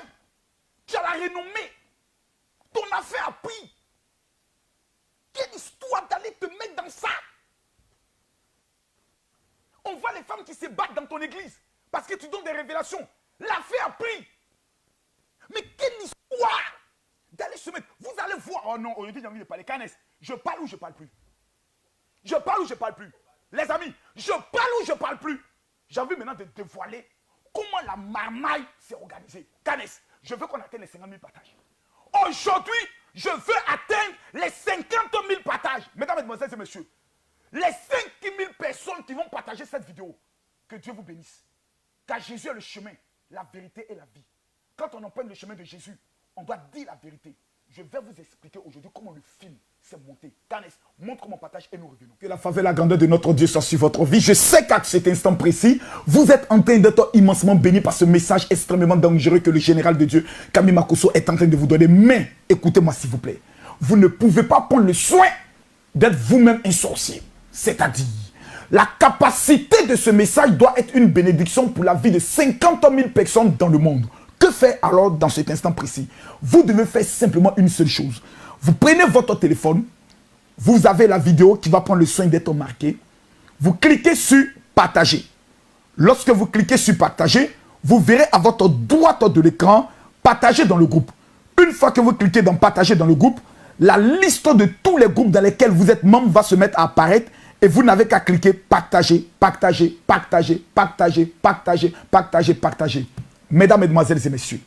tu as la renommée, ton affaire a pris. Quelle histoire d'aller te mettre dans ça? On voit les femmes qui se battent dans ton église parce que tu donnes des révélations. L'affaire a pris. Mais quelle histoire d'aller se mettre. Vous allez voir. Oh non, aujourd'hui j'ai envie de parler. Canès, je parle ou je parle plus? Je parle ou je parle plus? Les amis, je parle ou je parle plus? J'ai envie maintenant de dévoiler comment la marmaille s'est organisée. Canès, je veux qu'on atteigne les 50 000 partages. Aujourd'hui, je veux atteindre les 50 000 partages. Mesdames, mesdemoiselles et messieurs, les 5 000 personnes qui vont partager cette vidéo, que Dieu vous bénisse. Car Jésus est le chemin, la vérité et la vie. Quand on emprunte le chemin de Jésus, on doit dire la vérité. Je vais vous expliquer aujourd'hui comment le film s'est monté. Canès, montre comment on partage et nous revenons. Que la faveur et la grandeur de notre Dieu soit sur votre vie. Je sais qu'à cet instant précis, vous êtes en train d'être immensement béni par ce message extrêmement dangereux que le général de Dieu, Kami Makosso, est en train de vous donner. Mais, écoutez-moi s'il vous plaît, vous ne pouvez pas prendre le soin d'être vous-même un sorcier. C'est-à-dire, la capacité de ce message doit être une bénédiction pour la vie de 50 000 personnes dans le monde. Que faire alors dans cet instant précis? Vous devez faire simplement une seule chose. Vous prenez votre téléphone, vous avez la vidéo qui va prendre le soin d'être marquée. Vous cliquez sur partager. Lorsque vous cliquez sur partager, vous verrez à votre droite de l'écran partager dans le groupe. Une fois que vous cliquez dans partager dans le groupe, la liste de tous les groupes dans lesquels vous êtes membre va se mettre à apparaître. Et vous n'avez qu'à cliquer partager, partager, partager, partager, partager, partager, partager. Mesdames, mesdemoiselles et messieurs,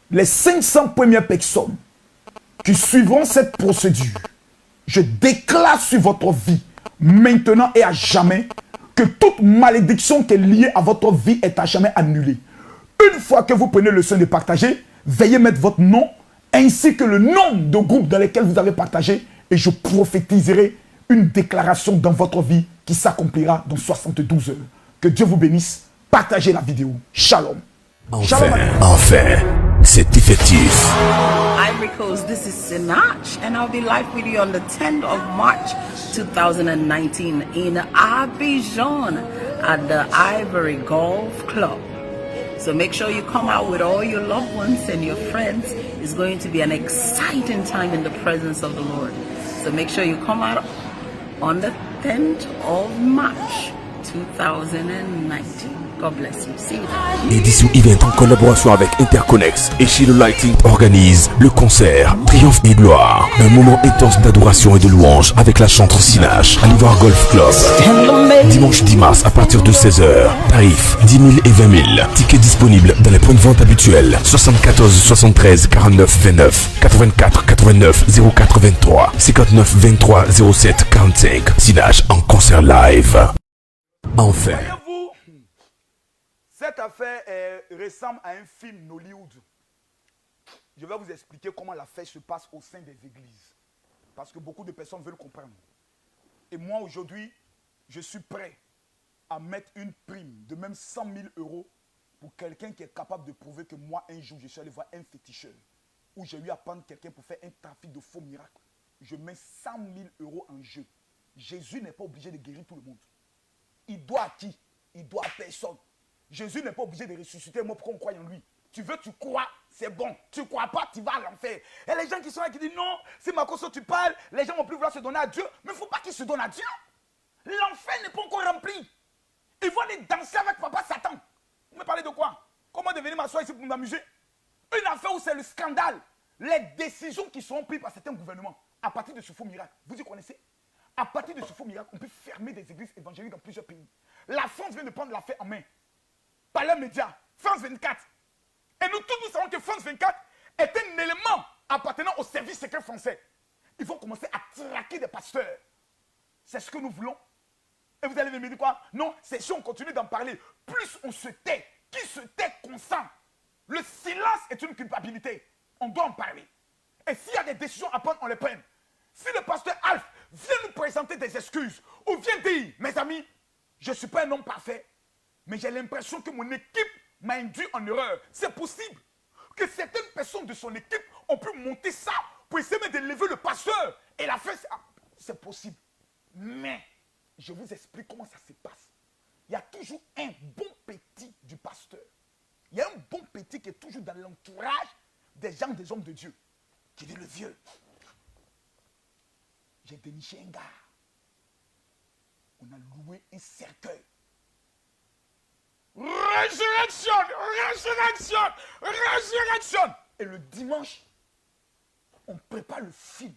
les 500 premières personnes qui suivront cette procédure, je déclare sur votre vie, maintenant et à jamais, que toute malédiction qui est liée à votre vie est à jamais annulée. Une fois que vous prenez le soin de partager, veuillez mettre votre nom ainsi que le nom de groupes dans lesquels vous avez partagé et je prophétiserai une déclaration dans votre vie qui s'accomplira dans 72 heures. Que Dieu vous bénisse. Partagez la vidéo. Shalom. Enfin, c'est effectif. Ivory Coast, this is Sinach, and I'll be live with you on the 10th of March 2019 in Abidjan at the Ivory Golf Club. So make sure you come out with all your loved ones and your friends. It's going to be an exciting time in the presence of the Lord. So make sure you come out on the 10th of March 2019. God bless you. See you there. Édition Event en collaboration avec Interconnex et Shiloh Lighting organise le concert Triomphe et Gloire. Un moment intense d'adoration et de louange avec la chanteuse Sinach à l'Ivoire Golf Club. Dimanche 10 mars à partir de 16h. Tarif 10 000 et 20 000. Tickets disponibles dans les points de vente habituels. 74 73 49 29 84 89 04 23 59 23 07 45. Sinach en concert live. Enfin. Voyez-vous, cette affaire ressemble à un film Nollywood. Je vais vous expliquer comment l'affaire se passe au sein des églises. Parce que beaucoup de personnes veulent comprendre. Et moi, aujourd'hui, je suis prêt à mettre une prime de même 100 000 € pour quelqu'un qui est capable de prouver que moi, un jour, je suis allé voir un féticheur où j'ai eu à prendre quelqu'un pour faire un trafic de faux miracles. Je mets 100 000 € en jeu. Jésus n'est pas obligé de guérir tout le monde. Il doit à qui? Il doit à personne. Jésus n'est pas obligé de ressusciter moi pour qu'on croie en lui. Tu veux, tu crois, c'est bon. Tu ne crois pas, tu vas à l'enfer. Et les gens qui sont là qui disent non, c'est ma cause tu parles, les gens vont plus vouloir se donner à Dieu. Mais il ne faut pas qu'ils se donnent à Dieu. L'enfer n'est pas encore rempli. Ils vont aller danser avec papa Satan. Vous me parlez de quoi? Comment devenir m'asseoir ici pour m'amuser? Une affaire où c'est le scandale. Les décisions qui sont prises par certains gouvernements à partir de ce faux miracle. Vous y connaissez? À partir de ce faux miracle, on peut fermer des églises évangéliques dans plusieurs pays. La France vient de prendre l'affaire en main. Par les médias, France 24. Et nous tous, nous savons que France 24 est un élément appartenant au service secret français. Ils vont commencer à traquer des pasteurs. C'est ce que nous voulons. Et vous allez me dire quoi? Non, c'est si on continue d'en parler, plus on se tait. Qui se tait consent. Le silence est une culpabilité. On doit en parler. Et s'il y a des décisions à prendre, on les prenne. Si le pasteur Alf vient nous présenter des excuses ou vient dire, mes amis, je ne suis pas un homme parfait, mais j'ai l'impression que mon équipe m'a induit en erreur. C'est possible que certaines personnes de son équipe ont pu monter ça pour essayer de lever le pasteur. Et la fin, c'est possible. Mais je vous explique comment ça se passe. Il y a toujours un bon petit du pasteur. Il y a un bon petit qui est toujours dans l'entourage des gens, des hommes de Dieu. Qui dit le vieux. J'ai déniché un gars. On a loué un cercueil. Résurrection, résurrection, résurrection. Et le dimanche, on prépare le film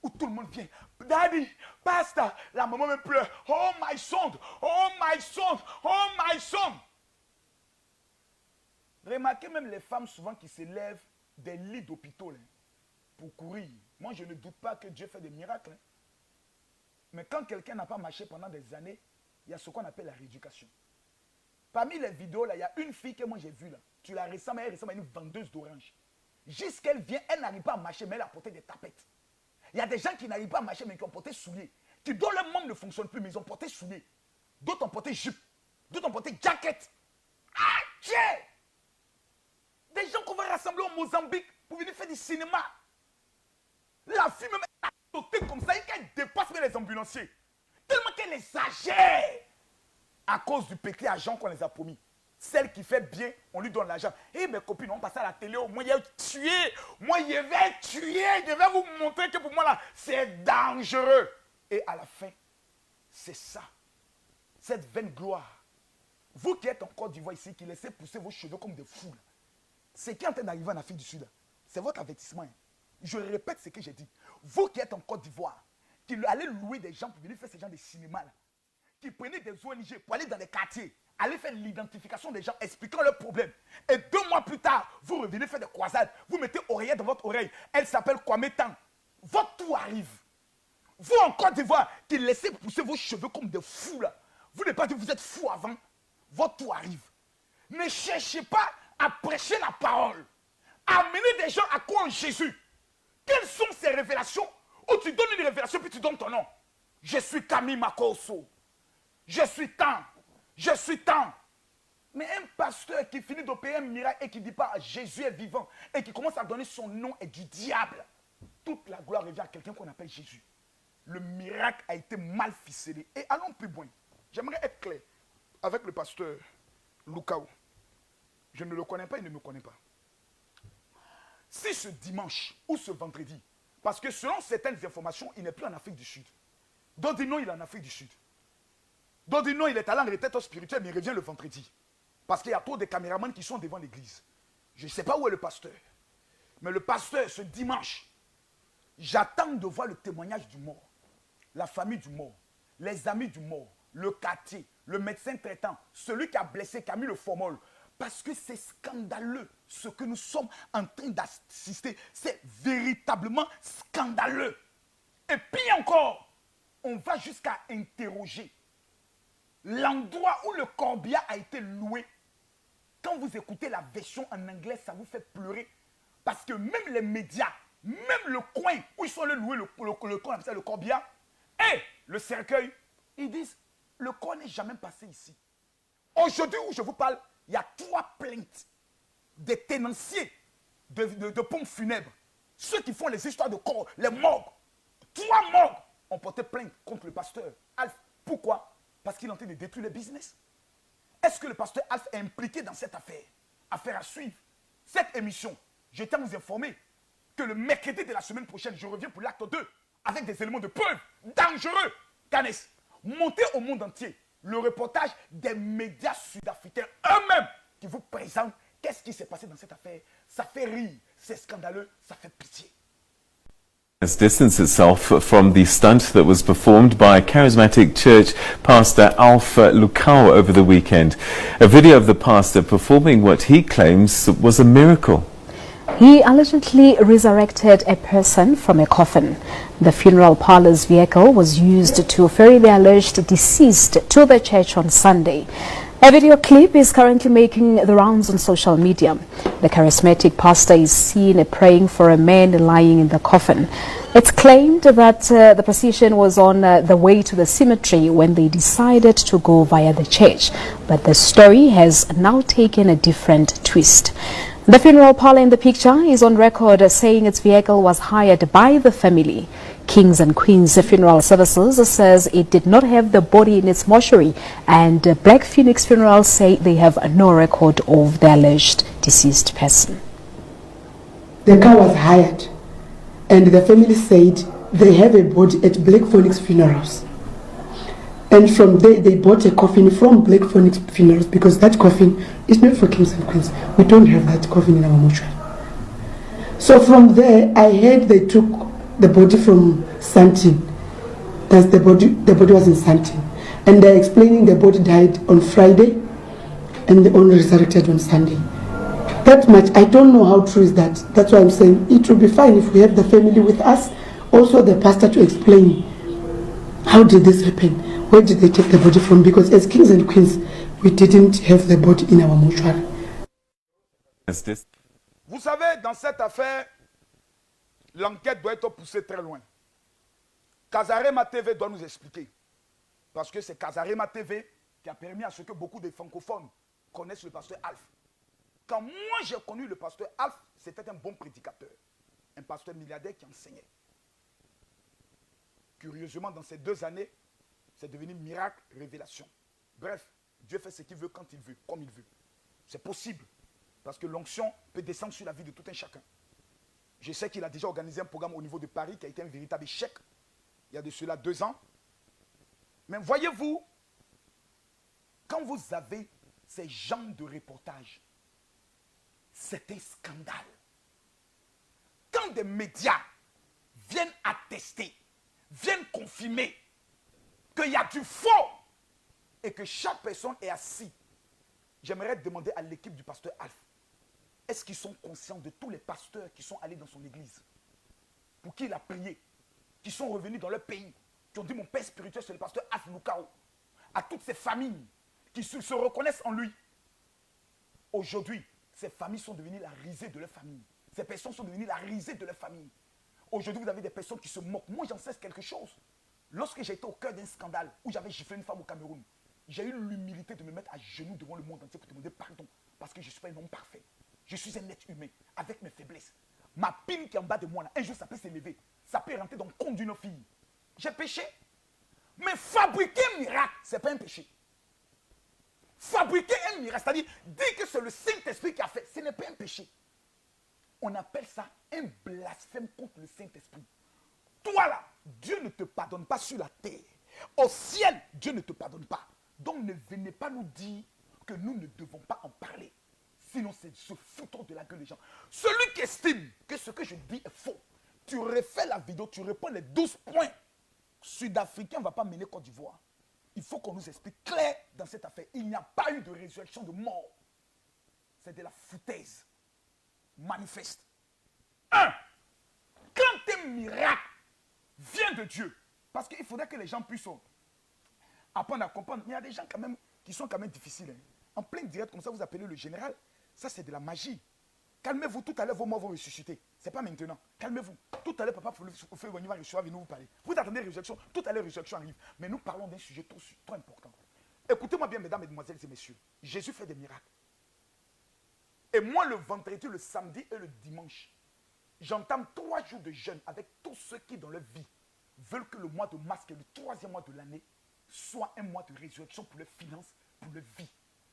où tout le monde vient. Daddy, pasteur, la maman me pleure. Oh my son, oh my son, oh my son. Remarquez même les femmes souvent qui se lèvent des lits d'hôpitaux pour courir. Moi, je ne doute pas que Dieu fait des miracles. Mais quand quelqu'un n'a pas marché pendant des années, il y a ce qu'on appelle la rééducation. Parmi les vidéos, là, il y a une fille que moi j'ai vue. Là. Tu la ressembles, elle ressemble à une vendeuse d'orange. Jusqu'elle vient, elle n'arrive pas à marcher, mais elle a porté des tapettes. Il y a des gens qui n'arrivent pas à marcher, mais qui ont porté souliers. Qui dont le membre ne fonctionne plus, mais ils ont porté souliers. D'autres ont porté jupe. D'autres ont porté jacket. Ah, tiens! Des gens qu'on va rassembler au Mozambique pour venir faire du cinéma. La fille même a sauté comme ça et qu'elle dépasse même les ambulanciers. Tellement qu'elle exagère. À cause du petit argent qu'on les a promis. Celle qui fait bien, on lui donne l'argent. Eh mes copines, on passe à la télé, moi je vais tuer. Moi je vais tuer. Je vais vous montrer que pour moi là, c'est dangereux. Et à la fin, c'est ça. Cette vaine gloire. Vous qui êtes en Côte d'Ivoire ici, qui laissez pousser vos cheveux comme des fous. Ce qui est en train d'arriver en Afrique du Sud, c'est votre avertissement. Je répète ce que j'ai dit. Vous qui êtes en Côte d'Ivoire, qui allez louer des gens pour venir faire ce genre de cinéma là, qui prenez des ONG pour aller dans les quartiers, aller faire l'identification des gens, expliquant leurs problèmes. Et 2 mois plus tard, vous revenez faire des croisades, vous mettez oreillette dans votre oreille. Elle s'appelle Kwame Tang. Votre tour arrive. Vous en Côte d'Ivoire, qui laissez pousser vos cheveux comme des fous là. Vous n'avez pas dit que vous êtes fous avant. Votre tour arrive. Ne cherchez pas à prêcher la parole. Amenez des gens à croire en Jésus. Quelles sont ces révélations où tu donnes une révélation puis tu donnes ton nom? Je suis Camille Makoso. Je suis tant. Je suis tant. Mais un pasteur qui finit d'opérer un miracle et qui ne dit pas Jésus est vivant et qui commence à donner son nom est du diable. Toute la gloire revient à quelqu'un qu'on appelle Jésus. Le miracle a été mal ficelé. Et allons plus loin. J'aimerais être clair avec le pasteur Lukao. Je ne le connais pas, il ne me connaît pas. Si ce dimanche ou ce vendredi, parce que selon certaines informations, il n'est plus en Afrique du Sud. D'autres disent non, il est en Afrique du Sud. D'autres disent non, il est allé en retraite spirituelle, mais il revient le vendredi. Parce qu'il y a trop de caméramans qui sont devant l'église. Je ne sais pas où est le pasteur. Mais le pasteur, ce dimanche, j'attends de voir le témoignage du mort. La famille du mort, les amis du mort, le quartier, le médecin traitant, celui qui a blessé, qui a mis le formol. Parce que c'est scandaleux ce que nous sommes en train d'assister. C'est véritablement scandaleux. Et puis encore, on va jusqu'à interroger l'endroit où le corbillard a été loué. Quand vous écoutez la version en anglais, ça vous fait pleurer. Parce que même les médias, même le coin où ils sont allés louer le corbillard, et le cercueil, ils disent, le corps n'est jamais passé ici. Aujourd'hui où je vous parle, il y a 3 plaintes des tenanciers de pompes funèbres. Ceux qui font les histoires de corps, les morgues. 3 morgues ont porté plainte contre le pasteur Alf. Pourquoi? Parce qu'il est en train de détruire le business. Est-ce que le pasteur Alf est impliqué dans cette affaire? Affaire à suivre. Cette émission, je tiens à vous informer que le mercredi de la semaine prochaine, je reviens pour l'acte 2 avec des éléments de preuve dangereux. Canès, montez au monde entier le reportage des médias sud-africains eux-mêmes qui vous présentent qu'est-ce qui s'est passé dans cette affaire. Ça fait rire, c'est scandaleux, ça fait pitié. Has distanced itself from the stunt that was performed by charismatic church pastor Alf Lukau over the weekend. A video of the pastor performing what he claims was a miracle. He allegedly resurrected a person from a coffin. The funeral parlor's vehicle was used to ferry the alleged deceased to the church on Sunday. A video clip is currently making the rounds on social media. The charismatic pastor is seen praying for a man lying in the coffin. It's claimed that the procession was on the way to the cemetery when they decided to go via the church. But the story has now taken a different twist. The funeral parlor in the picture is on record saying its vehicle was hired by the family. Kings and Queens Funeral Services says it did not have the body in its mortuary, and Black Phoenix Funerals say they have no record of the alleged deceased person. The car was hired, and the family said they have a body at Black Phoenix Funerals. And from there, they bought a coffin from Black Phoenix Funerals because that coffin is not for Kings and Queens. We don't have that coffin in our mortuary. So from there, I heard they took the body from Santin. That's the body was in Santin. And they're explaining the body died on Friday and the only resurrected on Sunday. That much, I don't know how true is that. That's why I'm saying it will be fine if we have the family with us, also the pastor to explain how did this happen, where did they take the body from, because as Kings and Queens, we didn't have the body in our mortuary. Vous savez, dans cette affaire, l'enquête doit être poussée très loin. Kazarema TV doit nous expliquer. Parce que c'est Kazarema TV qui a permis à ce que beaucoup de francophones connaissent le pasteur Alf. Quand moi j'ai connu le pasteur Alf, c'était un bon prédicateur. Un pasteur milliardaire qui enseignait. Curieusement, dans ces 2 années, c'est devenu miracle, révélation. Bref, Dieu fait ce qu'il veut, quand il veut, comme il veut. C'est possible. Parce que l'onction peut descendre sur la vie de tout un chacun. Je sais qu'il a déjà organisé un programme au niveau de Paris qui a été un véritable échec. Il y a de cela 2 ans. Mais voyez-vous, quand vous avez ces genres de reportages, c'est un scandale. Quand des médias viennent attester, viennent confirmer qu'il y a du faux et que chaque personne est assise, j'aimerais demander à l'équipe du pasteur Alf, est-ce qu'ils sont conscients de tous les pasteurs qui sont allés dans son église, pour qui il a prié, qui sont revenus dans leur pays, qui ont dit mon père spirituel c'est le pasteur Alf Lukau, à toutes ces familles qui se reconnaissent en lui. Aujourd'hui, ces familles sont devenues la risée de leur famille. Ces personnes sont devenues la risée de leur famille. Aujourd'hui, vous avez des personnes qui se moquent. Moi, j'en sais quelque chose. Lorsque j'ai été au cœur d'un scandale où j'avais giflé une femme au Cameroun, j'ai eu l'humilité de me mettre à genoux devant le monde entier pour demander pardon. Parce que je ne suis pas un homme parfait. Je suis un être humain avec mes faiblesses. Ma pile qui est en bas de moi, là, un jour, ça peut s'élever. Ça peut rentrer dans le compte d'une fille. J'ai péché. Mais fabriquer un miracle, ce n'est pas un péché. Fabriquer un miracle, c'est-à-dire dire que c'est le Saint-Esprit qui a fait, ce n'est pas un péché. On appelle ça un blasphème contre le Saint-Esprit. Toi là, Dieu ne te pardonne pas sur la terre. Au ciel, Dieu ne te pardonne pas. Donc ne venez pas nous dire que nous ne devons pas en parler. Sinon, c'est se foutre de la gueule des gens. Celui qui estime que ce que je dis est faux, tu refais la vidéo, tu réponds les 12 points. Sud-Africain ne va pas mener Côte d'Ivoire. Il faut qu'on nous explique clair dans cette affaire. Il n'y a pas eu de résurrection de mort. C'est de la foutaise. Manifeste. 1. Quand un miracle vient de Dieu, parce qu'il faudrait que les gens puissent apprendre à comprendre. Mais il y a des gens quand même qui sont quand même difficiles. Hein. En plein direct, comme ça, vous appelez le général. Ça, c'est de la magie. Calmez-vous, tout à l'heure, vos morts vont ressusciter. Ce n'est pas maintenant. Calmez-vous. Tout à l'heure, papa, il va recevoir, venir vous parler. Vous attendez résurrection. Tout à l'heure, résurrection arrive. Mais nous parlons d'un sujet trop important. Écoutez-moi bien, mesdames, mesdemoiselles et messieurs. Jésus fait des miracles. Et moi, le vendredi, le samedi et le dimanche, j'entame 3 jours de jeûne avec tous ceux qui, dans leur vie, veulent que le mois de mars, qui est le 3e mois de l'année, soit un mois de résurrection pour leurs finances, pour leur vie.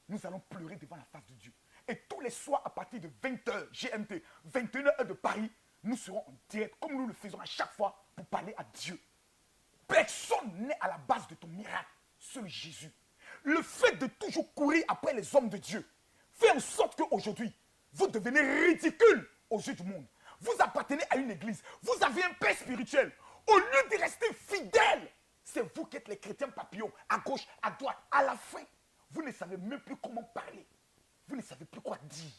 Nous allons pleurer devant la face de Dieu. Et tous les soirs, à partir de 20h GMT, 21h de Paris, nous serons en direct, comme nous le faisons à chaque fois, pour parler à Dieu. Personne n'est à la base de ton miracle, seul Jésus. Le fait de toujours courir après les hommes de Dieu fait en sorte qu'aujourd'hui, vous devenez ridicule aux yeux du monde. Vous appartenez à une église, vous avez un père spirituel. Au lieu de rester fidèle, c'est vous qui êtes les chrétiens papillons, à gauche, à droite, à la fin. Vous ne savez même plus comment parler. Vous ne savez plus quoi dire.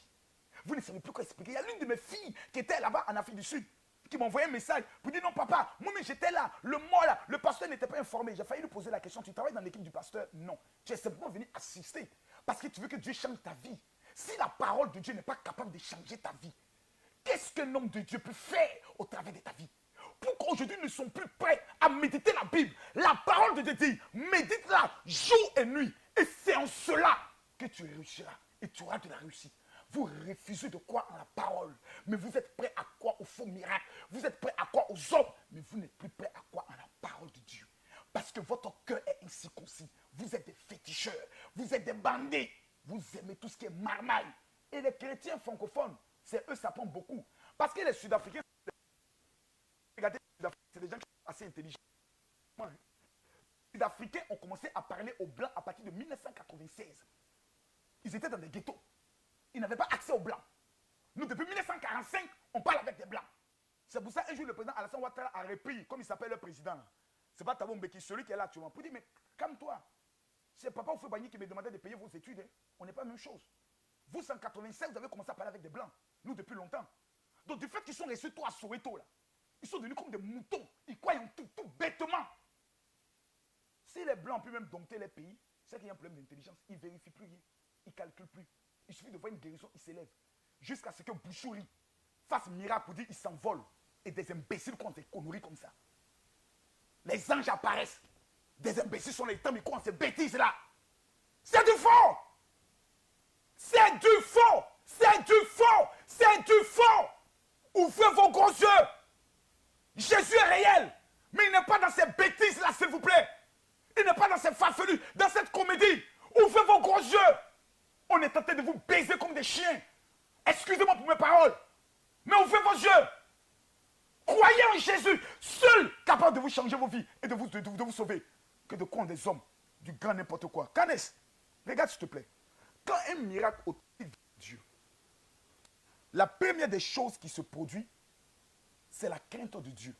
Vous ne savez plus quoi expliquer. Il y a l'une de mes filles qui était là-bas en Afrique du Sud, qui m'a envoyé un message pour dire non papa, moi mais j'étais là, le mois là, le pasteur n'était pas informé. J'ai failli lui poser la question, tu travailles dans l'équipe du pasteur? Non. Tu es simplement venu assister parce que tu veux que Dieu change ta vie. Si la parole de Dieu n'est pas capable de changer ta vie, qu'est-ce qu'un homme de Dieu peut faire au travers de ta vie? Pourquoi aujourd'hui nous ne sommes plus prêts à méditer la Bible? La parole de Dieu dit, médite-la jour et nuit. Et c'est en cela que tu réussiras et tu auras de la réussite. Vous refusez de croire en la parole, mais vous êtes prêts à croire aux faux miracles. Vous êtes prêts à croire aux hommes, mais vous n'êtes plus prêts à croire en la parole de Dieu. Parce que votre cœur est incirconcis. Vous êtes des féticheurs, vous êtes des bandits. Vous aimez tout ce qui est marmaille. Et les chrétiens francophones, c'est eux, ça prend beaucoup. Parce que les Sud-Africains, regardez, c'est des gens qui sont assez intelligents. Les Sud-Africains ont commencé à parler aux Blancs à partir de 1996. Ils étaient dans des ghettos. Ils n'avaient pas accès aux Blancs. Nous, depuis 1945, on parle avec des Blancs. C'est pour ça un jour, le président Alassane Ouattara a repris, comme il s'appelle le président. C'est pas Thabo Mbeki, celui qui est là actuellement. Pour dire, mais calme-toi. C'est Papa Oufoué-Boigny qui me demandait de payer vos études. Hein. On n'est pas la même chose. Vous, en 1996, vous avez commencé à parler avec des Blancs. Nous, depuis longtemps. Donc, du fait qu'ils sont restés toi à Soweto, là, ils sont devenus comme des moutons. Ils croient en tout, tout bêtement. Si les Blancs peuvent même dompter les pays, c'est qu'il y a un problème d'intelligence. Ils ne vérifient plus rien. Ils ne calculent plus. Il suffit de voir une guérison, ils s'élèvent. Jusqu'à ce que Bouchouri fasse miracle pour dire qu'ils s'envolent. Et des imbéciles qui ont des conneries comme ça. Les anges apparaissent. Des imbéciles sont les temps, mais quoi, ces bêtises-là? C'est du faux! C'est du faux! C'est du faux! C'est du faux! Ouvrez vos gros yeux! Jésus est réel! Mais il n'est pas dans ces bêtises-là, s'il vous plaît! Il n'est pas dans ces farfelus, dans cette comédie! Ouvrez vos gros yeux! On est tenté de vous baiser comme des chiens! Excusez-moi pour mes paroles! Mais ouvrez vos yeux! Croyez en Jésus, seul capable de vous changer vos vies et de vous sauver. Que de croire des hommes, du grand n'importe quoi. Canès, regarde s'il te plaît. Quand un miracle authentique de Dieu, la première des choses qui se produit, c'est la crainte de Dieu.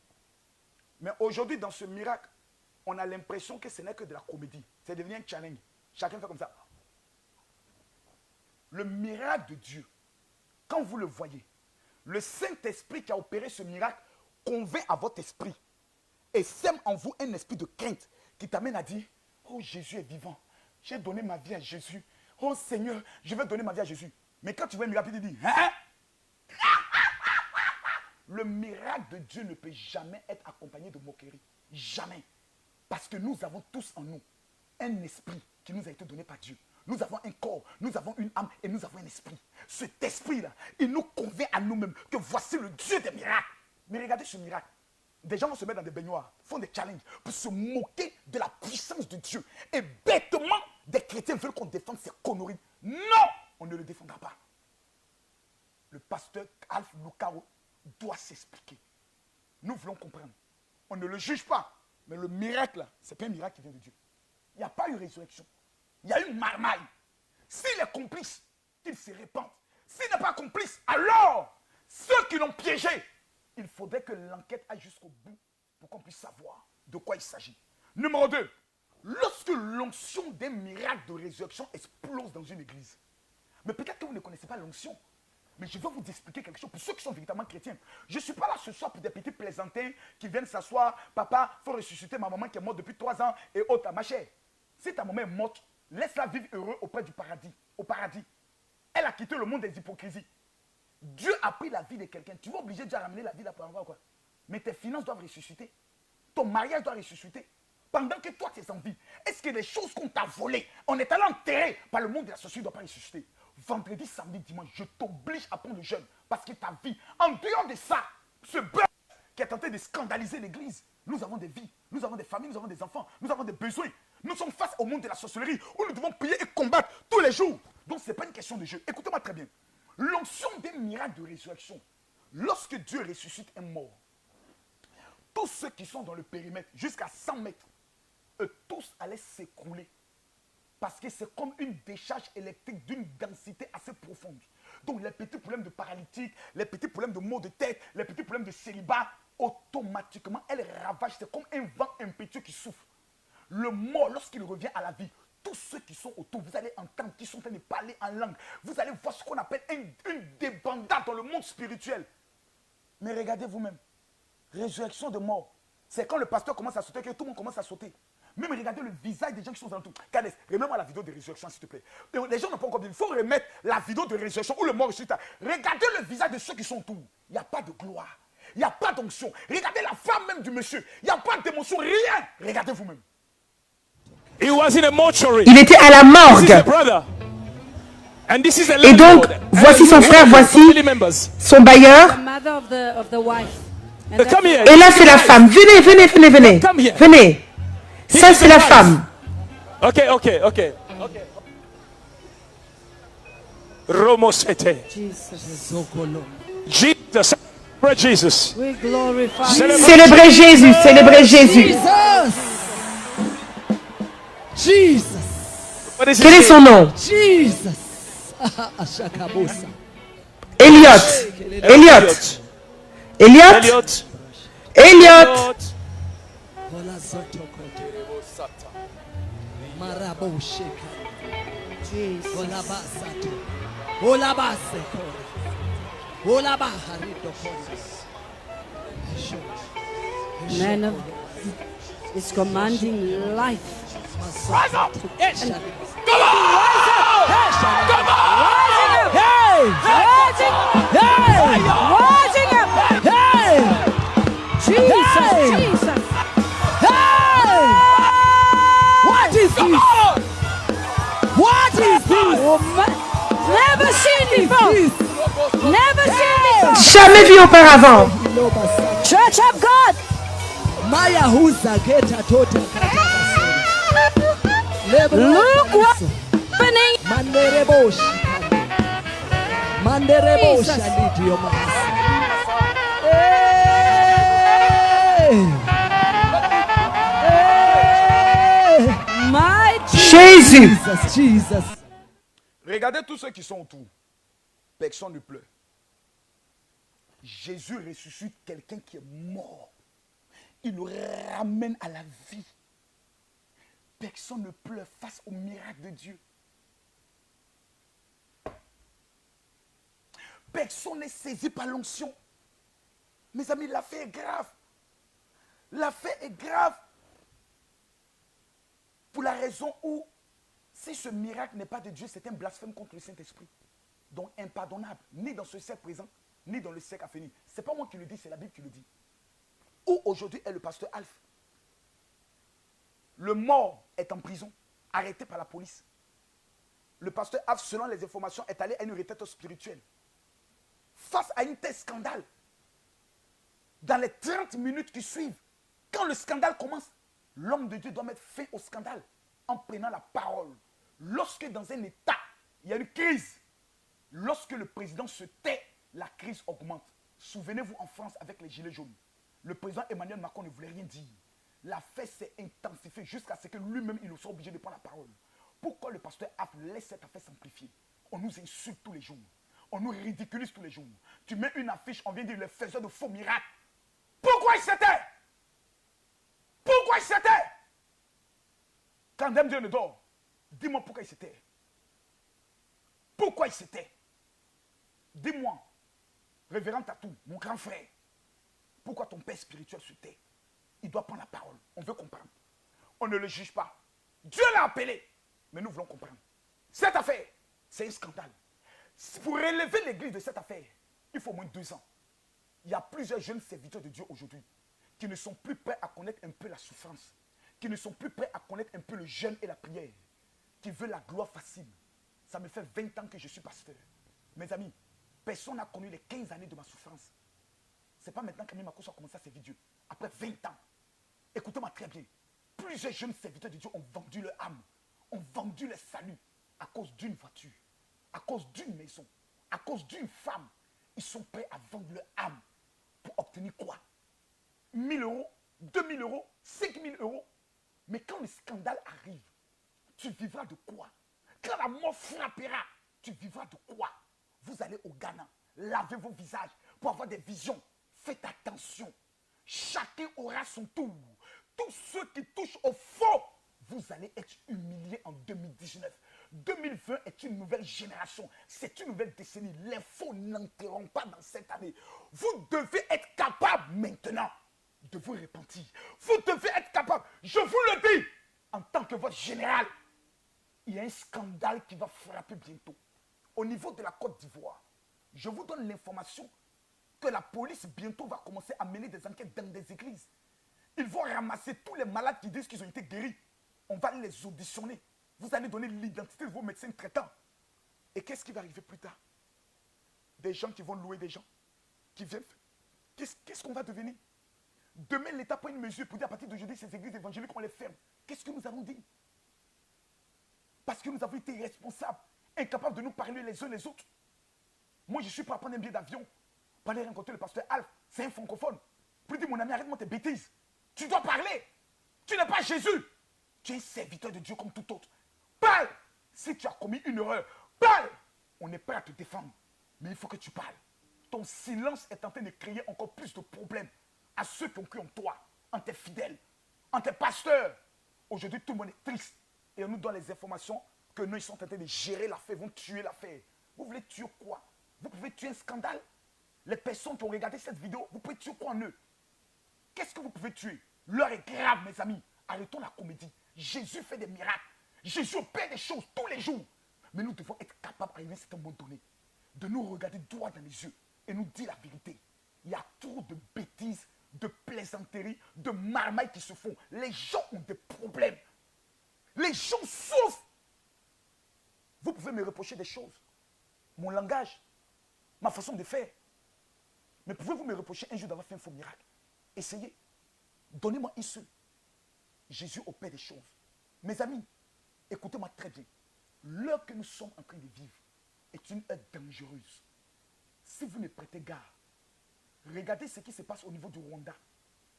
Mais aujourd'hui, dans ce miracle, on a l'impression que ce n'est que de la comédie. C'est devenu un challenge. Chacun fait comme ça. Le miracle de Dieu, quand vous le voyez, le Saint-Esprit qui a opéré ce miracle convainc à votre esprit et sème en vous un esprit de crainte qui t'amène à dire, oh Jésus est vivant, j'ai donné ma vie à Jésus, oh Seigneur, je vais donner ma vie à Jésus. Mais quand tu vois un miracle, tu te dis, hein? Le miracle de Dieu ne peut jamais être accompagné de moquerie. Jamais. Parce que nous avons tous en nous un esprit qui nous a été donné par Dieu. Nous avons un corps, nous avons une âme et nous avons un esprit. Cet esprit-là, il nous convainc à nous-mêmes que voici le Dieu des miracles. Mais regardez ce miracle. Des gens vont se mettre dans des baignoires, font des challenges pour se moquer de la puissance de Dieu. Et bêtement, des chrétiens veulent qu'on défende ces conneries. Non, on ne le défendra pas. Le pasteur Alf Lukao doit s'expliquer. Nous voulons comprendre. On ne le juge pas. Mais le miracle, là, ce n'est pas un miracle qui vient de Dieu. Il n'y a pas eu résurrection. il y a une marmaille. S'il est complice, qu'il se répande. S'il n'est pas complice, alors, ceux qui l'ont piégé, il faudrait que l'enquête aille jusqu'au bout pour qu'on puisse savoir de quoi il s'agit. Numéro 2, lorsque l'onction des miracles de résurrection explose dans une église, mais peut-être que vous ne connaissez pas l'onction, mais je vais vous expliquer quelque chose pour ceux qui sont véritablement chrétiens. Je ne suis pas là ce soir pour des petits plaisantins qui viennent s'asseoir. Papa, il faut ressusciter ma maman qui est morte depuis 3 ans et autres. Ma chère, si ta maman est morte, laisse-la vivre heureux auprès du paradis. Au paradis. Elle a quitté le monde des hypocrisies. Dieu a pris la vie de quelqu'un. Tu vas obliger Dieu à ramener la vie de la parole ou quoi? Mais tes finances doivent ressusciter. Ton mariage doit ressusciter. Pendant que toi, tu es en vie, est-ce que les choses qu'on t'a volées, on est allé enterrer par le monde de la société, ne doivent pas ressusciter? Vendredi, samedi, dimanche, je t'oblige à prendre le jeûne. Parce que ta vie, en dehors de ça, ce bœuf qui est tenté de scandaliser l'église, nous avons des vies, nous avons des familles, nous avons des enfants, nous avons des besoins. Nous sommes face au monde de la sorcellerie où nous devons prier et combattre tous les jours. Donc ce n'est pas une question de jeu. Écoutez-moi très bien. L'onction des miracles de résurrection, lorsque Dieu ressuscite un mort, tous ceux qui sont dans le périmètre jusqu'à 100 mètres, eux tous allaient s'écrouler. Parce que c'est comme une décharge électrique d'une densité assez profonde. Donc les petits problèmes de paralytique, les petits problèmes de maux de tête, les petits problèmes de célibat, automatiquement, elles ravagent. C'est comme un vent impétueux qui souffle. Le mort, lorsqu'il revient à la vie, tous ceux qui sont autour, vous allez entendre qu'ils sont en train de parler en langue. Vous allez voir ce qu'on appelle une débandade dans le monde spirituel. Mais regardez vous-même. Résurrection de mort. C'est quand le pasteur commence à sauter que tout le monde commence à sauter. Même regardez le visage des gens qui sont autour. Cadès, remets-moi la vidéo de résurrection s'il te plaît. Les gens n'ont pas encore vu. Il faut remettre la vidéo de résurrection où le mort ressuscite. Regardez le visage de ceux qui sont autour. Il n'y a pas de gloire. Il n'y a pas d'onction. Regardez la femme même du monsieur. Il n'y a pas d'émotion, rien. Regardez vous-même. Il était à la morgue. Et donc, voici son frère, voici son bailleur. Et là, c'est la femme. Venez, venez, venez, venez. Venez. Ça, c'est la femme. Ok. Jesus. Célébrez Jésus, célébrez Jésus. Quel est son nom? Elliot. Man of is commanding life. Rise up! Come on! Come on! Hey! Rising up! Hey! Jesus! Hey! What is this? What is this? Never seen before! Never seen before! Jamais vu auparavant. Church of God! Maya Huza Geta Tota. Look what's happening! Manderebo Shalidio My Jésus. Jesus. Regardez tous ceux qui sont autour. Personne ne pleure. Jésus ressuscite quelqu'un qui est mort. Il le ramène à la vie. Personne ne pleure face au miracle de Dieu. Personne n'est saisi par l'onction. Mes amis, l'affaire est grave. L'affaire est grave. Pour la raison où, si ce miracle n'est pas de Dieu, c'est un blasphème contre le Saint-Esprit. Donc impardonnable, ni dans ce siècle présent, ni dans le siècle à venir. Ce n'est pas moi qui le dis, c'est la Bible qui le dit. Où aujourd'hui est le pasteur Alf? Le mort est en prison, arrêté par la police. Le pasteur Alf, selon les informations, est allé à une retraite spirituelle. Face à un tel scandale, dans les 30 minutes qui suivent, quand le scandale commence, l'homme de Dieu doit mettre fin au scandale en prenant la parole. Lorsque dans un État, il y a une crise, lorsque le président se tait, la crise augmente. Souvenez-vous en France avec les gilets jaunes. Le président Emmanuel Macron ne voulait rien dire. L'affaire s'est intensifiée jusqu'à ce que lui-même, il soit obligé de prendre la parole Pourquoi le pasteur Af laisse cette affaire s'amplifier? On nous insulte tous les jours. On nous ridiculise tous les jours. Tu mets une affiche, on vient dire le faiseur de faux miracles. Pourquoi il s'était? Pourquoi il s'était? Quand Dieu ne dort, dis-moi pourquoi il s'était. Pourquoi il s'était? Dis-moi, révérend Tatou, mon grand frère, pourquoi ton père spirituel se tait? Il doit prendre la parole. On veut comprendre. On ne le juge pas. Dieu l'a appelé, mais nous voulons comprendre. Cette affaire, c'est un scandale. Pour relever l'église de cette affaire, il faut au moins 2 ans. Il y a plusieurs jeunes serviteurs de Dieu aujourd'hui qui ne sont plus prêts à connaître un peu la souffrance, qui ne sont plus prêts à connaître un peu le jeûne et la prière, qui veulent la gloire facile. Ça me fait 20 ans que je suis pasteur. Mes amis, personne n'a connu les 15 années de ma souffrance. Ce n'est pas maintenant qu'Ami Makosso a commencé à servir Dieu. Après 20 ans. Écoutez-moi très bien. Plusieurs jeunes serviteurs de Dieu ont vendu leur âme, ont vendu leur salut à cause d'une voiture, à cause d'une maison, à cause d'une femme. Ils sont prêts à vendre leur âme pour obtenir quoi? 1000 euros, 2000 euros, 5000 euros. Mais quand le scandale arrive, tu vivras de quoi? Quand la mort frappera, tu vivras de quoi? Vous allez au Ghana, lavez vos visages pour avoir des visions. Faites attention. Chacun aura son tour. Tous ceux qui touchent au faux, vous allez être humiliés en 2019. 2020 est une nouvelle génération. C'est une nouvelle décennie. Les faux n'entreront pas dans cette année. Vous devez être capable maintenant de vous repentir. Vous devez être capable. Je vous le dis, en tant que votre général, il y a un scandale qui va frapper bientôt. Au niveau de la Côte d'Ivoire, je vous donne l'information que la police bientôt va commencer à mener des enquêtes dans des églises. Ils vont ramasser tous les malades qui disent qu'ils ont été guéris. On va les auditionner. Vous allez donner l'identité de vos médecins traitants. Et qu'est-ce qui va arriver plus tard? Des gens qui vont louer des gens, qui viennent. Qu'est-ce qu'on va devenir? Demain, l'État prend une mesure pour dire à partir d'aujourd'hui, ces églises évangéliques, on les ferme. Qu'est-ce que nous allons dire? Parce que nous avons été irresponsables, incapables de nous parler les uns les autres. Moi, je suis prêt à prendre un billet d'avion pour aller rencontrer le pasteur Alf. C'est un francophone. Pour dire, mon ami, arrête-moi tes bêtises. Tu dois parler. Tu n'es pas Jésus. Tu es un serviteur de Dieu comme tout autre. Parle. Si tu as commis une erreur, parle. On est prêt à te défendre. Mais il faut que tu parles. Ton silence est en train de créer encore plus de problèmes à ceux qui ont cru en toi, en tes fidèles, en tes pasteurs. Aujourd'hui, tout le monde est triste. Et on nous donne les informations que nous, ils sont en train de gérer l'affaire, vont tuer l'affaire. Vous voulez tuer quoi? Vous pouvez tuer un scandale? Les personnes qui ont regardé cette vidéo, vous pouvez tuer quoi en eux? Qu'est-ce que vous pouvez tuer? L'heure est grave, mes amis. Arrêtons la comédie. Jésus fait des miracles. Jésus opère des choses tous les jours. Mais nous devons être capables, à un certain moment donné, de nous regarder droit dans les yeux et nous dire la vérité. Il y a trop de bêtises, de plaisanteries, de marmailles qui se font. Les gens ont des problèmes. Les gens souffrent. Vous pouvez me reprocher des choses. Mon langage, ma façon de faire. Mais pouvez-vous me reprocher un jour d'avoir fait un faux miracle? Essayez. Donnez-moi une seule. Jésus opère des choses. Mes amis, écoutez-moi très bien. L'heure que nous sommes en train de vivre est une heure dangereuse. Si vous ne prêtez garde, regardez ce qui se passe au niveau du Rwanda.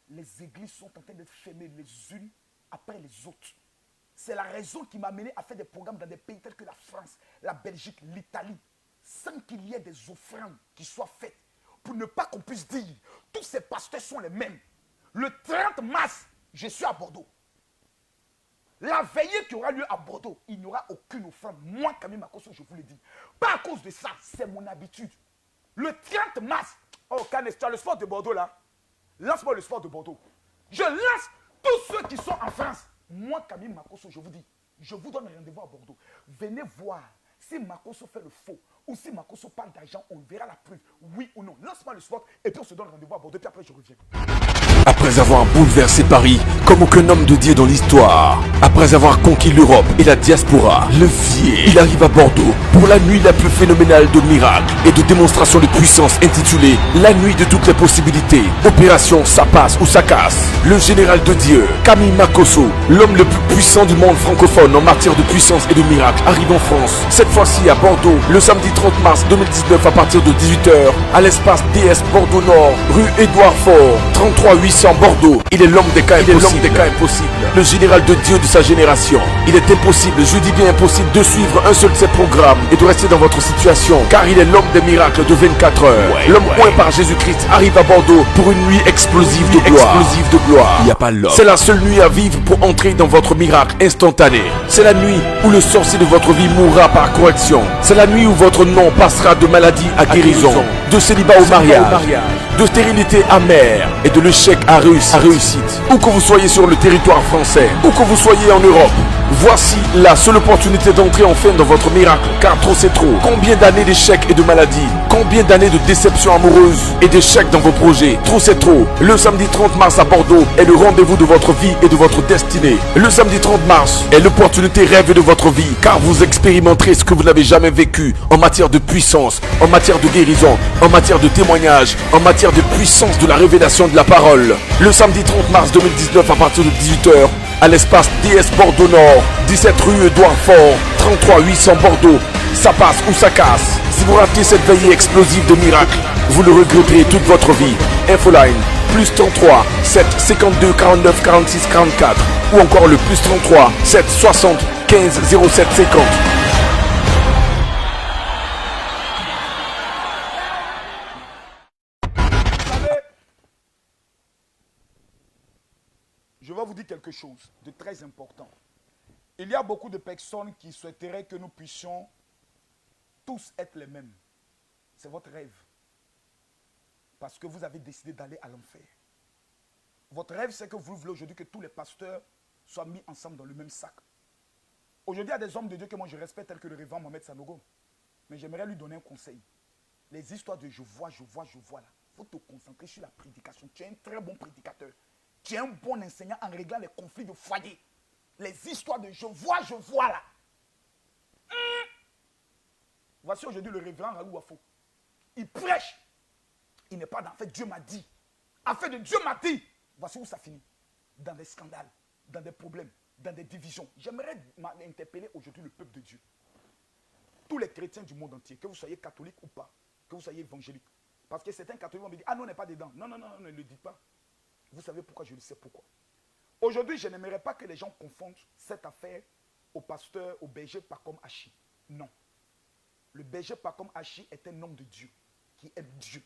Les églises sont en train d'être fermées les unes après les autres. C'est la raison qui m'a amené à faire des programmes dans des pays tels que la France, la Belgique, l'Italie, sans qu'il y ait des offrandes qui soient faites, pour ne pas qu'on puisse dire tous ces pasteurs sont les mêmes. Le 30 mars, je suis à Bordeaux. La veillée qui aura lieu à Bordeaux, il n'y aura aucune offrande. Moi, Camille Makosso, je vous le dis. Pas à cause de ça, c'est mon habitude. Le 30 mars, oh Canes, tu as le sport de Bordeaux là. Lance-moi le sport de Bordeaux. Je lance tous ceux qui sont en France. Moi, Camille Makosso, je vous dis, je vous donne rendez-vous à Bordeaux. Venez voir si Makosso fait le faux ou si Makosso parle d'argent, on verra la preuve, oui ou non. Lance-moi le spot et puis on se donne rendez-vous à Bordeaux, puis après je reviens. Après avoir bouleversé Paris comme aucun homme de Dieu dans l'histoire, après avoir conquis l'Europe et la diaspora, le Vieux, il arrive à Bordeaux pour la nuit la plus phénoménale de miracles et de démonstrations de puissance intitulée La nuit de toutes les possibilités. Opération ça passe ou ça casse. Le général de Dieu, Camille Makosso, l'homme le plus puissant du monde francophone en matière de puissance et de miracles, arrive en France, cette fois-ci à Bordeaux, le samedi 30 mars 2019 à partir de 18h, à l'espace DS Bordeaux Nord, rue Édouard Faure, 33 800 Bordeaux, il est l'homme des cas impossibles. Le général de Dieu de sa génération. Il est impossible, je dis bien impossible, de suivre un seul de ses programmes et de rester dans votre situation, car il est l'homme des miracles de 24 heures. L'homme oint par Jésus-Christ arrive à Bordeaux pour une nuit explosive de gloire. Il n'y a pas l'homme. C'est la seule nuit à vivre pour entrer dans votre miracle instantané. C'est la nuit où le sorcier de votre vie mourra par correction. C'est la nuit où votre nom passera de maladie à guérison, de célibat au mariage, de stérilité amère et de l'échec à réussite. Où que vous soyez sur le territoire français, où que vous soyez en Europe, voici la seule opportunité d'entrer enfin dans votre miracle, car trop c'est trop. Combien d'années d'échecs et de maladies, combien d'années de déceptions amoureuses et d'échecs dans vos projets, trop c'est trop. Le samedi 30 mars à Bordeaux est le rendez-vous de votre vie et de votre destinée. Le samedi 30 mars est l'opportunité rêvée de votre vie, car vous expérimenterez ce que vous n'avez jamais vécu en matière de puissance, en matière de guérison, en matière de témoignage, en matière de puissance de la révélation de la parole. Le samedi 30 mars 2019 à partir de 18 h à l'espace DS Bordeaux Nord, 17 rue Édouard Faure, 33 800 Bordeaux. Ça passe ou ça casse. Si vous ratez cette veillée explosive de miracles, vous le regretterez toute votre vie. Infoline, plus 33 7 52 49 46 44 ou encore le plus 33 7 60 15 07 50. Je vais vous dire quelque chose de très important. Il y a beaucoup de personnes qui souhaiteraient que nous puissions tous être les mêmes. C'est votre rêve. Parce que vous avez décidé d'aller à l'enfer. Votre rêve, c'est que vous voulez aujourd'hui que tous les pasteurs soient mis ensemble dans le même sac. Aujourd'hui, il y a des hommes de Dieu que moi je respecte, tels que le révérend Mohamed Sanogo. Mais j'aimerais lui donner un conseil. Les histoires de je vois là. Il faut te concentrer sur la prédication. Tu es un très bon prédicateur. Tu es un bon enseignant en réglant les conflits de foyer. Les histoires de je vois là. Voici aujourd'hui le révérend Raoul Wafo. Il prêche. Il n'est pas dans fait Dieu m'a dit. En fait de Dieu m'a dit. Voici où ça finit. Dans des scandales, dans des problèmes, dans des divisions. J'aimerais interpeller aujourd'hui le peuple de Dieu. Tous les chrétiens du monde entier, que vous soyez catholique ou pas, que vous soyez évangélique. Parce que certains catholiques vont me dire, ah non, on n'est pas dedans. Non, ne le dites pas. Vous savez pourquoi, je le sais pourquoi. Aujourd'hui, je n'aimerais pas que les gens confondent cette affaire au pasteur, au berger Pacom Hachi. Non. Le berger Pacom Hachi est un homme de Dieu, qui aime Dieu.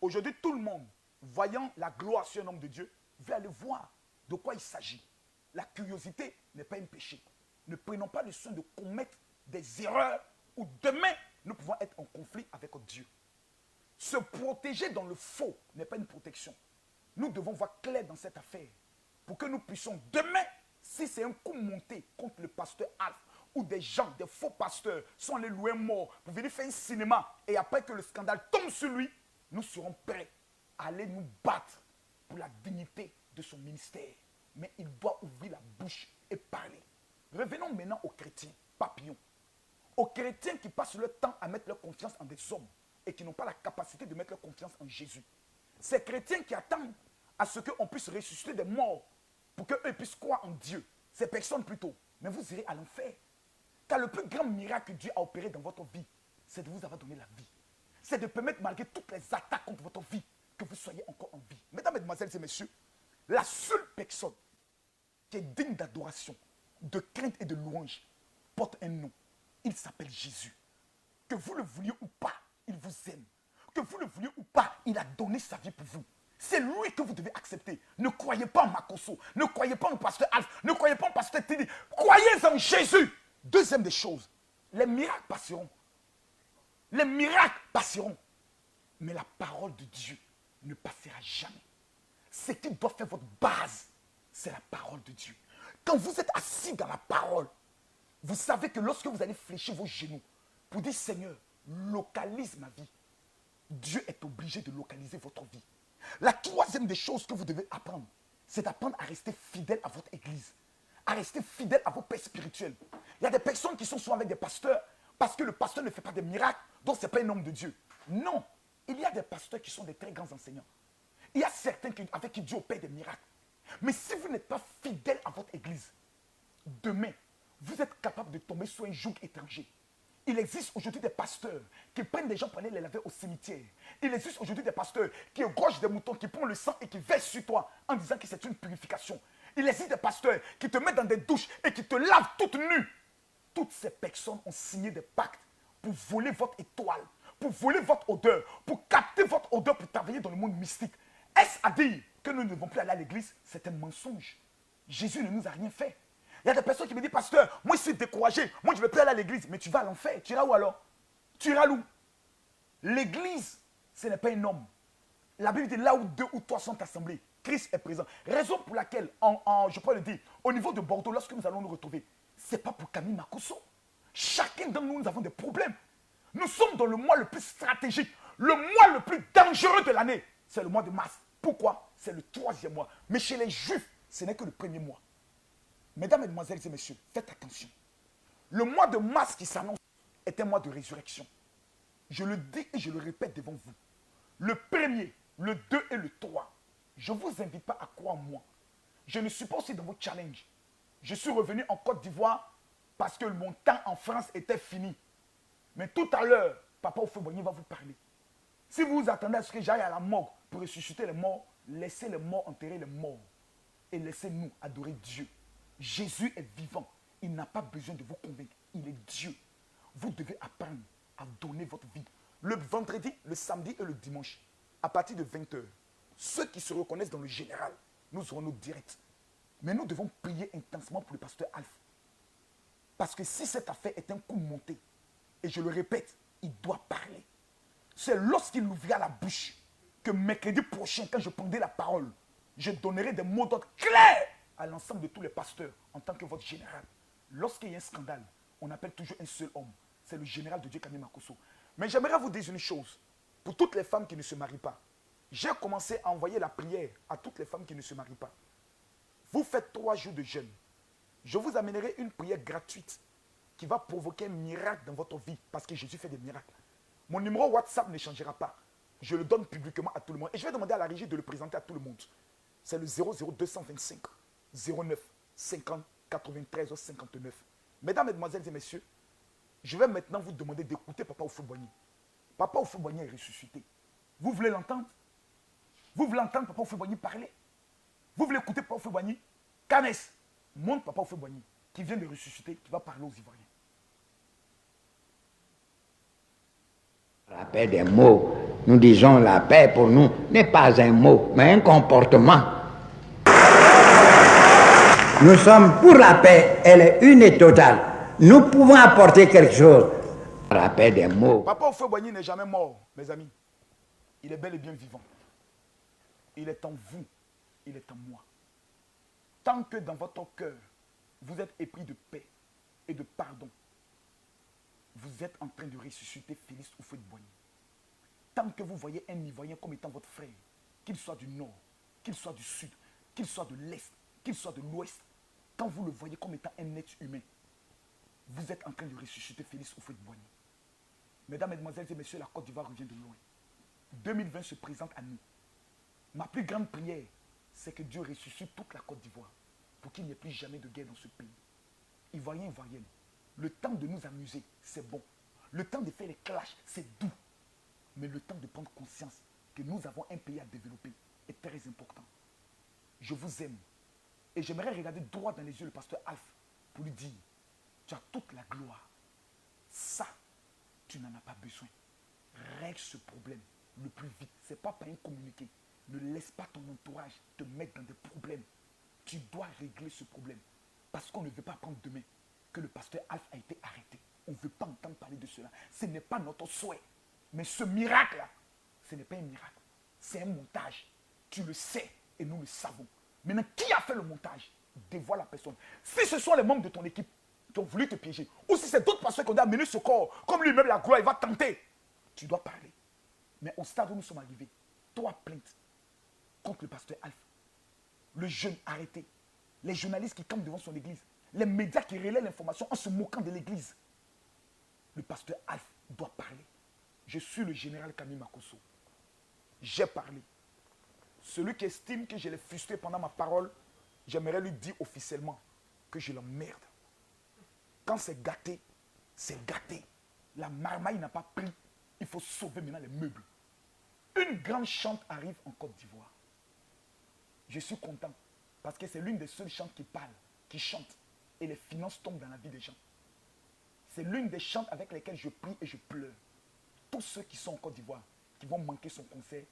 Aujourd'hui, tout le monde, voyant la gloire sur un homme de Dieu, veut aller voir de quoi il s'agit. La curiosité n'est pas un péché. Ne prenons pas le soin de commettre des erreurs où demain, nous pouvons être en conflit avec Dieu. Se protéger dans le faux n'est pas une protection. Nous devons voir clair dans cette affaire pour que nous puissions demain, si c'est un coup monté contre le pasteur Alpha ou des gens, des faux pasteurs sont allés louer mort pour venir faire un cinéma et après que le scandale tombe sur lui, nous serons prêts à aller nous battre pour la dignité de son ministère. Mais il doit ouvrir la bouche et parler. Revenons maintenant aux chrétiens, papillons. Aux chrétiens qui passent leur temps à mettre leur confiance en des hommes et qui n'ont pas la capacité de mettre leur confiance en Jésus. Ces chrétiens qui attendent à ce qu'on puisse ressusciter des morts pour qu'eux puissent croire en Dieu. Ces personnes plutôt. Mais vous irez à l'enfer. Car le plus grand miracle que Dieu a opéré dans votre vie, c'est de vous avoir donné la vie. C'est de permettre, malgré toutes les attaques contre votre vie, que vous soyez encore en vie. Mesdames, Mesdemoiselles et Messieurs, la seule personne qui est digne d'adoration, de crainte et de louange, porte un nom. Il s'appelle Jésus. Que vous le vouliez ou pas, il vous aime. Que vous le vouliez ou pas, il a donné sa vie pour vous. C'est lui que vous devez accepter. Ne croyez pas en Makoso. Ne croyez pas en pasteur Alpha. Ne croyez pas en pasteur Tidi. Croyez en Jésus. Deuxième des choses, les miracles passeront. Les miracles passeront. Mais la parole de Dieu ne passera jamais. Ce qui doit faire votre base, c'est la parole de Dieu. Quand vous êtes assis dans la parole, vous savez que lorsque vous allez fléchir vos genoux pour dire Seigneur, localise ma vie, Dieu est obligé de localiser votre vie. La troisième des choses que vous devez apprendre, c'est d'apprendre à rester fidèle à votre église, à rester fidèle à vos pères spirituels. Il y a des personnes qui sont souvent avec des pasteurs parce que le pasteur ne fait pas de miracles, donc ce n'est pas un homme de Dieu. Non, il y a des pasteurs qui sont des très grands enseignants. Il y a certains avec qui Dieu opère des miracles. Mais si vous n'êtes pas fidèle à votre église, demain, vous êtes capable de tomber sur un joug étranger. Il existe aujourd'hui des pasteurs qui prennent des gens pour aller les laver au cimetière. Il existe aujourd'hui des pasteurs qui égorgent des moutons, qui prennent le sang et qui versent sur toi en disant que c'est une purification. Il existe des pasteurs qui te mettent dans des douches et qui te lavent toute nue. Toutes ces personnes ont signé des pactes pour voler votre étoile, pour voler votre odeur, pour capter votre odeur, pour travailler dans le monde mystique. Est-ce à dire que nous ne devons plus aller à l'église? C'est un mensonge. Jésus ne nous a rien fait. Il y a des personnes qui me disent, pasteur, moi je suis découragé, moi je ne vais plus aller à l'église. Mais tu vas à l'enfer, tu iras où alors? Tu iras où? L'église, ce n'est pas un homme. La Bible dit là où 2 ou 3 sont assemblés, Christ est présent. Raison pour laquelle, je peux le dire, au niveau de Bordeaux, lorsque nous allons nous retrouver, ce n'est pas pour Camille Makosso. Chacun d'entre nous, nous avons des problèmes. Nous sommes dans le mois le plus stratégique, le mois le plus dangereux de l'année. C'est le mois de mars. Pourquoi? C'est le 3e mois. Mais chez les Juifs, ce n'est que le 1er mois. Mesdames, Mesdemoiselles et Messieurs, faites attention. Le mois de mars qui s'annonce est un mois de résurrection. Je le dis et je le répète devant vous. Le 1er, le 2 et le 3, je ne vous invite pas à croire en moi. Je ne suis pas aussi dans vos challenges. Je suis revenu en Côte d'Ivoire parce que mon temps en France était fini. Mais tout à l'heure, Papa Oufoué-Boigny va vous parler. Si vous vous attendez à ce que j'aille à la mort pour ressusciter les morts, laissez les morts enterrer les morts. Et laissez-nous adorer Dieu. Jésus est vivant. Il n'a pas besoin de vous convaincre. Il est Dieu. Vous devez apprendre à donner votre vie. Le vendredi, le samedi et le dimanche, à partir de 20h, ceux qui se reconnaissent dans le général, nous aurons nos directs. Mais nous devons prier intensement pour le pasteur Alpha. Parce que si cette affaire est un coup monté, et je le répète, il doit parler. C'est lorsqu'il ouvrira la bouche que mercredi prochain, quand je prendrai la parole, je donnerai des mots d'ordre clairs à l'ensemble de tous les pasteurs en tant que votre général. Lorsqu'il y a un scandale, on appelle toujours un seul homme. C'est le général de Dieu, Camille Makosso. Mais j'aimerais vous dire une chose. Pour toutes les femmes qui ne se marient pas, j'ai commencé à envoyer la prière à toutes les femmes qui ne se marient pas. Vous faites 3 jours de jeûne. Je vous amènerai une prière gratuite qui va provoquer un miracle dans votre vie parce que Jésus fait des miracles. Mon numéro WhatsApp ne changera pas. Je le donne publiquement à tout le monde. Et je vais demander à la régie de le présenter à tout le monde. C'est le 00225 09 50 93 59. Mesdames, Mesdemoiselles et Messieurs, je vais maintenant vous demander d'écouter Papa Oufoué-Boigny. Papa Oufoué-Boigny est ressuscité. Vous voulez l'entendre? Vous voulez entendre Papa Oufoué-Boigny parler? Vous voulez écouter Papa Oufoué-Boigny? Canès, montre Papa Oufoué-Boigny qui vient de ressusciter, qui va parler aux Ivoiriens. La paix des mots. Nous disons la paix pour nous n'est pas un mot, mais un comportement. Nous sommes pour la paix, elle est une et totale. Nous pouvons apporter quelque chose. La paix des mots. Papa Oufoué-Boigny n'est jamais mort, mes amis. Il est bel et bien vivant. Il est en vous, il est en moi. Tant que dans votre cœur, vous êtes épris de paix et de pardon, vous êtes en train de ressusciter Félix Oufoué-Boigny. Tant que vous voyez un Ivoirien comme étant votre frère, qu'il soit du nord, qu'il soit du sud, qu'il soit de l'est, qu'il soit de l'ouest, quand vous le voyez comme étant un être humain, vous êtes en train de ressusciter Félix Oufoué-Boigny. Mesdames, Mesdemoiselles et Messieurs, la Côte d'Ivoire revient de loin. 2020 se présente à nous. Ma plus grande prière, c'est que Dieu ressuscite toute la Côte d'Ivoire pour qu'il n'y ait plus jamais de guerre dans ce pays. Ivoiriens, Ivoiriennes, le temps de nous amuser, c'est bon. Le temps de faire les clashs, c'est doux. Mais le temps de prendre conscience que nous avons un pays à développer est très important. Je vous aime. Et j'aimerais regarder droit dans les yeux le pasteur Alpha pour lui dire, tu as toute la gloire. Ça, tu n'en as pas besoin. Règle ce problème le plus vite. Ce n'est pas par un communiqué. Ne laisse pas ton entourage te mettre dans des problèmes. Tu dois régler ce problème. Parce qu'on ne veut pas prendre demain que le pasteur Alpha a été arrêté. On ne veut pas entendre parler de cela. Ce n'est pas notre souhait. Mais ce miracle-là, ce n'est pas un miracle. C'est un montage. Tu le sais et nous le savons. Maintenant, qui a fait le montage? Dévoile la personne. Si ce sont les membres de ton équipe qui ont voulu te piéger, ou si c'est d'autres personnes qui ont amené ce corps, comme lui-même la gloire, il va tenter, tu dois parler. Mais au stade où nous sommes arrivés, 3 plaintes contre le pasteur Alpha. Le jeune arrêté. Les journalistes qui campent devant son église. Les médias qui relaient l'information en se moquant de l'église. Le pasteur Alpha doit parler. Je suis le général Camille Makosso. J'ai parlé. Celui qui estime que je l'ai frustré pendant ma parole, j'aimerais lui dire officiellement que je l'emmerde. Quand c'est gâté, c'est gâté. La marmaille n'a pas pris. Il faut sauver maintenant les meubles. Une grande chante arrive en Côte d'Ivoire. Je suis content parce que c'est l'une des seules chantes qui parle, qui chante. Et les finances tombent dans la vie des gens. C'est l'une des chantes avec lesquelles je prie et je pleure. Tous ceux qui sont en Côte d'Ivoire, qui vont manquer son concert,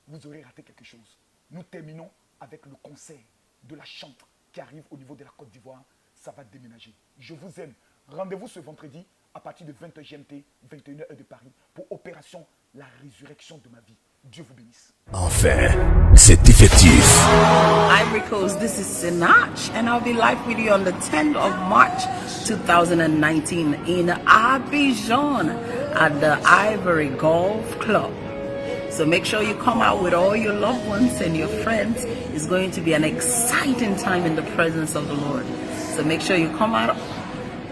vous aurez raté quelque chose. Nous terminons avec le concert de la chante qui arrive au niveau de la Côte d'Ivoire. Ça va déménager. Je vous aime. Rendez-vous ce vendredi à partir de 20h GMT, 21h de Paris, pour opération La Résurrection de ma vie. Dieu vous bénisse. Enfin, c'est effectif. Ivory Coast, this is Sinach, and I'll be live with you on the 10th of March 2019 in Abidjan at the Ivory Golf Club. So make sure you come out with all your loved ones and your friends. It's going to be an exciting time in the presence of the Lord. So make sure you come out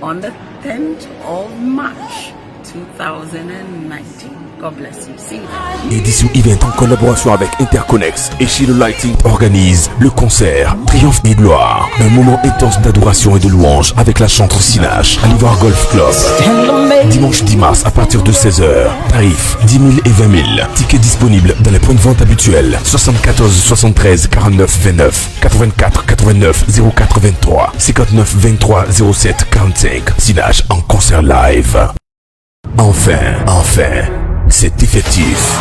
on the 10th of March 2019. God bless you. See you. Édition Event en collaboration avec Interconnex et Shiloh Lighting organise le concert Triomphe et Gloire. Un moment intense d'adoration et de louange avec la chanteuse Sinach à l'Ivoire Golf Club. Dimanche 10 mars à partir de 16h. Tarifs 10 000 et 20 000. Tickets disponibles dans les points de vente habituels. 74 73 49 29 84 89 04 23 59 23 07 45. Sinach en concert live. Enfin, c'est effectif.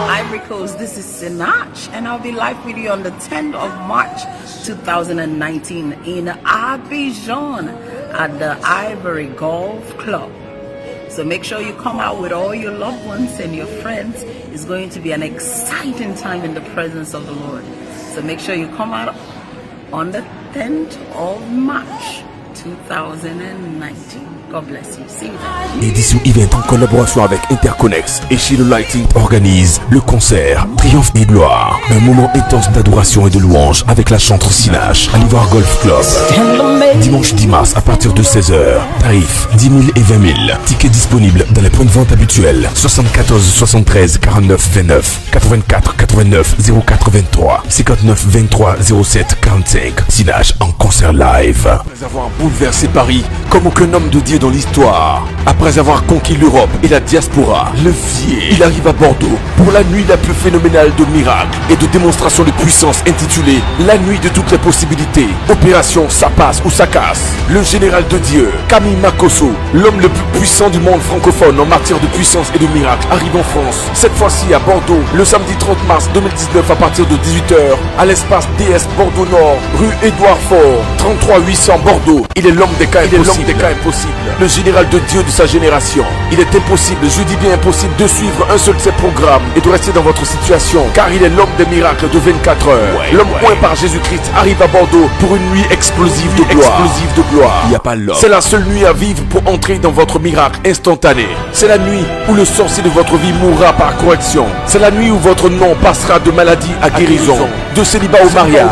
Ivory Coast, this is Sinach, and I'll be live with you on the 10th of March 2019 in Abidjan at the Ivory Golf Club. So make sure you come out with all your loved ones and your friends. It's going to be an exciting time in the presence of the Lord. So make sure you come out on the 10th of March 2019. God bless you. See you. Édition Event en collaboration avec Interconnex et Shiloh Lighting organise le concert Triomphe et Gloire. Un moment intense d'adoration et de louange avec la chanteuse Sinach à l'Ivoire Golf Club. Dimanche 10 mars à partir de 16h. Tarifs 10 000 et 20 000. Tickets disponibles dans les points de vente habituels. 74 73 49 29 84 89 04 23 59 23 07 45. Sinach en concert live. Après avoir bouleversé Paris comme aucun homme de Dieu dans l'histoire, après avoir conquis l'Europe et la diaspora, le Vier, il arrive à Bordeaux pour la nuit la plus phénoménale de miracles et de démonstrations de puissance intitulée La nuit de toutes les possibilités. Opération Ça passe ou ça casse. Le général de Dieu, Camille Makosso, l'homme le plus puissant du monde francophone en matière de puissance et de miracles, arrive en France, cette fois-ci à Bordeaux, le samedi 30 mars 2019 à partir de 18h, à l'espace DS Bordeaux Nord, rue Édouard Faure, 33 800 Bordeaux. Il est l'homme des cas impossibles. Le général de Dieu de sa génération. Il est impossible, je dis bien impossible, de suivre un seul de ses programmes et de rester dans votre situation, car il est l'homme des miracles de 24 heures. L'homme point par Jésus-Christ arrive à Bordeaux pour une nuit explosive de gloire. Il n'y a pas l'homme. C'est la seule nuit à vivre pour entrer dans votre miracle instantané. C'est la nuit où le sorcier de votre vie mourra par correction. C'est la nuit où votre nom passera de maladie à guérison, de célibat au mariage,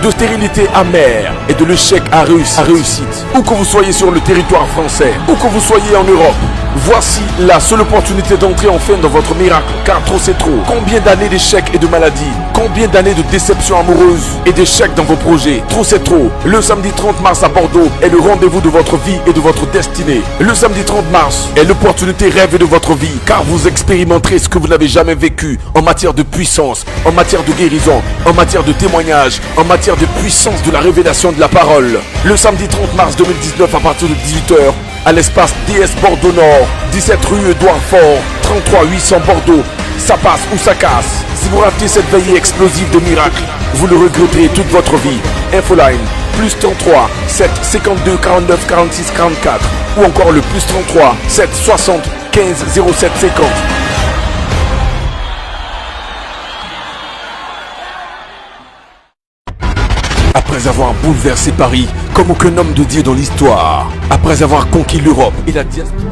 de stérilité amère et de l'échec à réussite. Où que vous soyez sur le territoire français, où que vous soyez en Europe, voici la seule opportunité d'entrer enfin dans votre miracle, car trop c'est trop. Combien d'années d'échecs et de maladies, combien d'années de déceptions amoureuses et d'échecs dans vos projets, trop c'est trop. Le samedi 30 mars à Bordeaux est le rendez-vous de votre vie et de votre destinée. Le samedi 30 mars est l'opportunité rêvée de votre vie, car vous expérimenterez ce que vous n'avez jamais vécu en matière de puissance, en matière de guérison, en matière de témoignage, en matière de puissance de la révélation de la parole. Le samedi 30 mars 2019 à partir de 18h, à l'espace DS Bordeaux Nord, 17 rue Édouard Faure, 33 800 Bordeaux. Ça passe ou ça casse. Si vous ratez cette veillée explosive de miracles, vous le regretterez toute votre vie. Infoline, plus 33 7 52 49 46 44 ou encore le plus 33 7 60 15 07 50. Après avoir bouleversé Paris comme aucun homme de Dieu dans l'histoire, après avoir conquis l'Europe et la diaspora.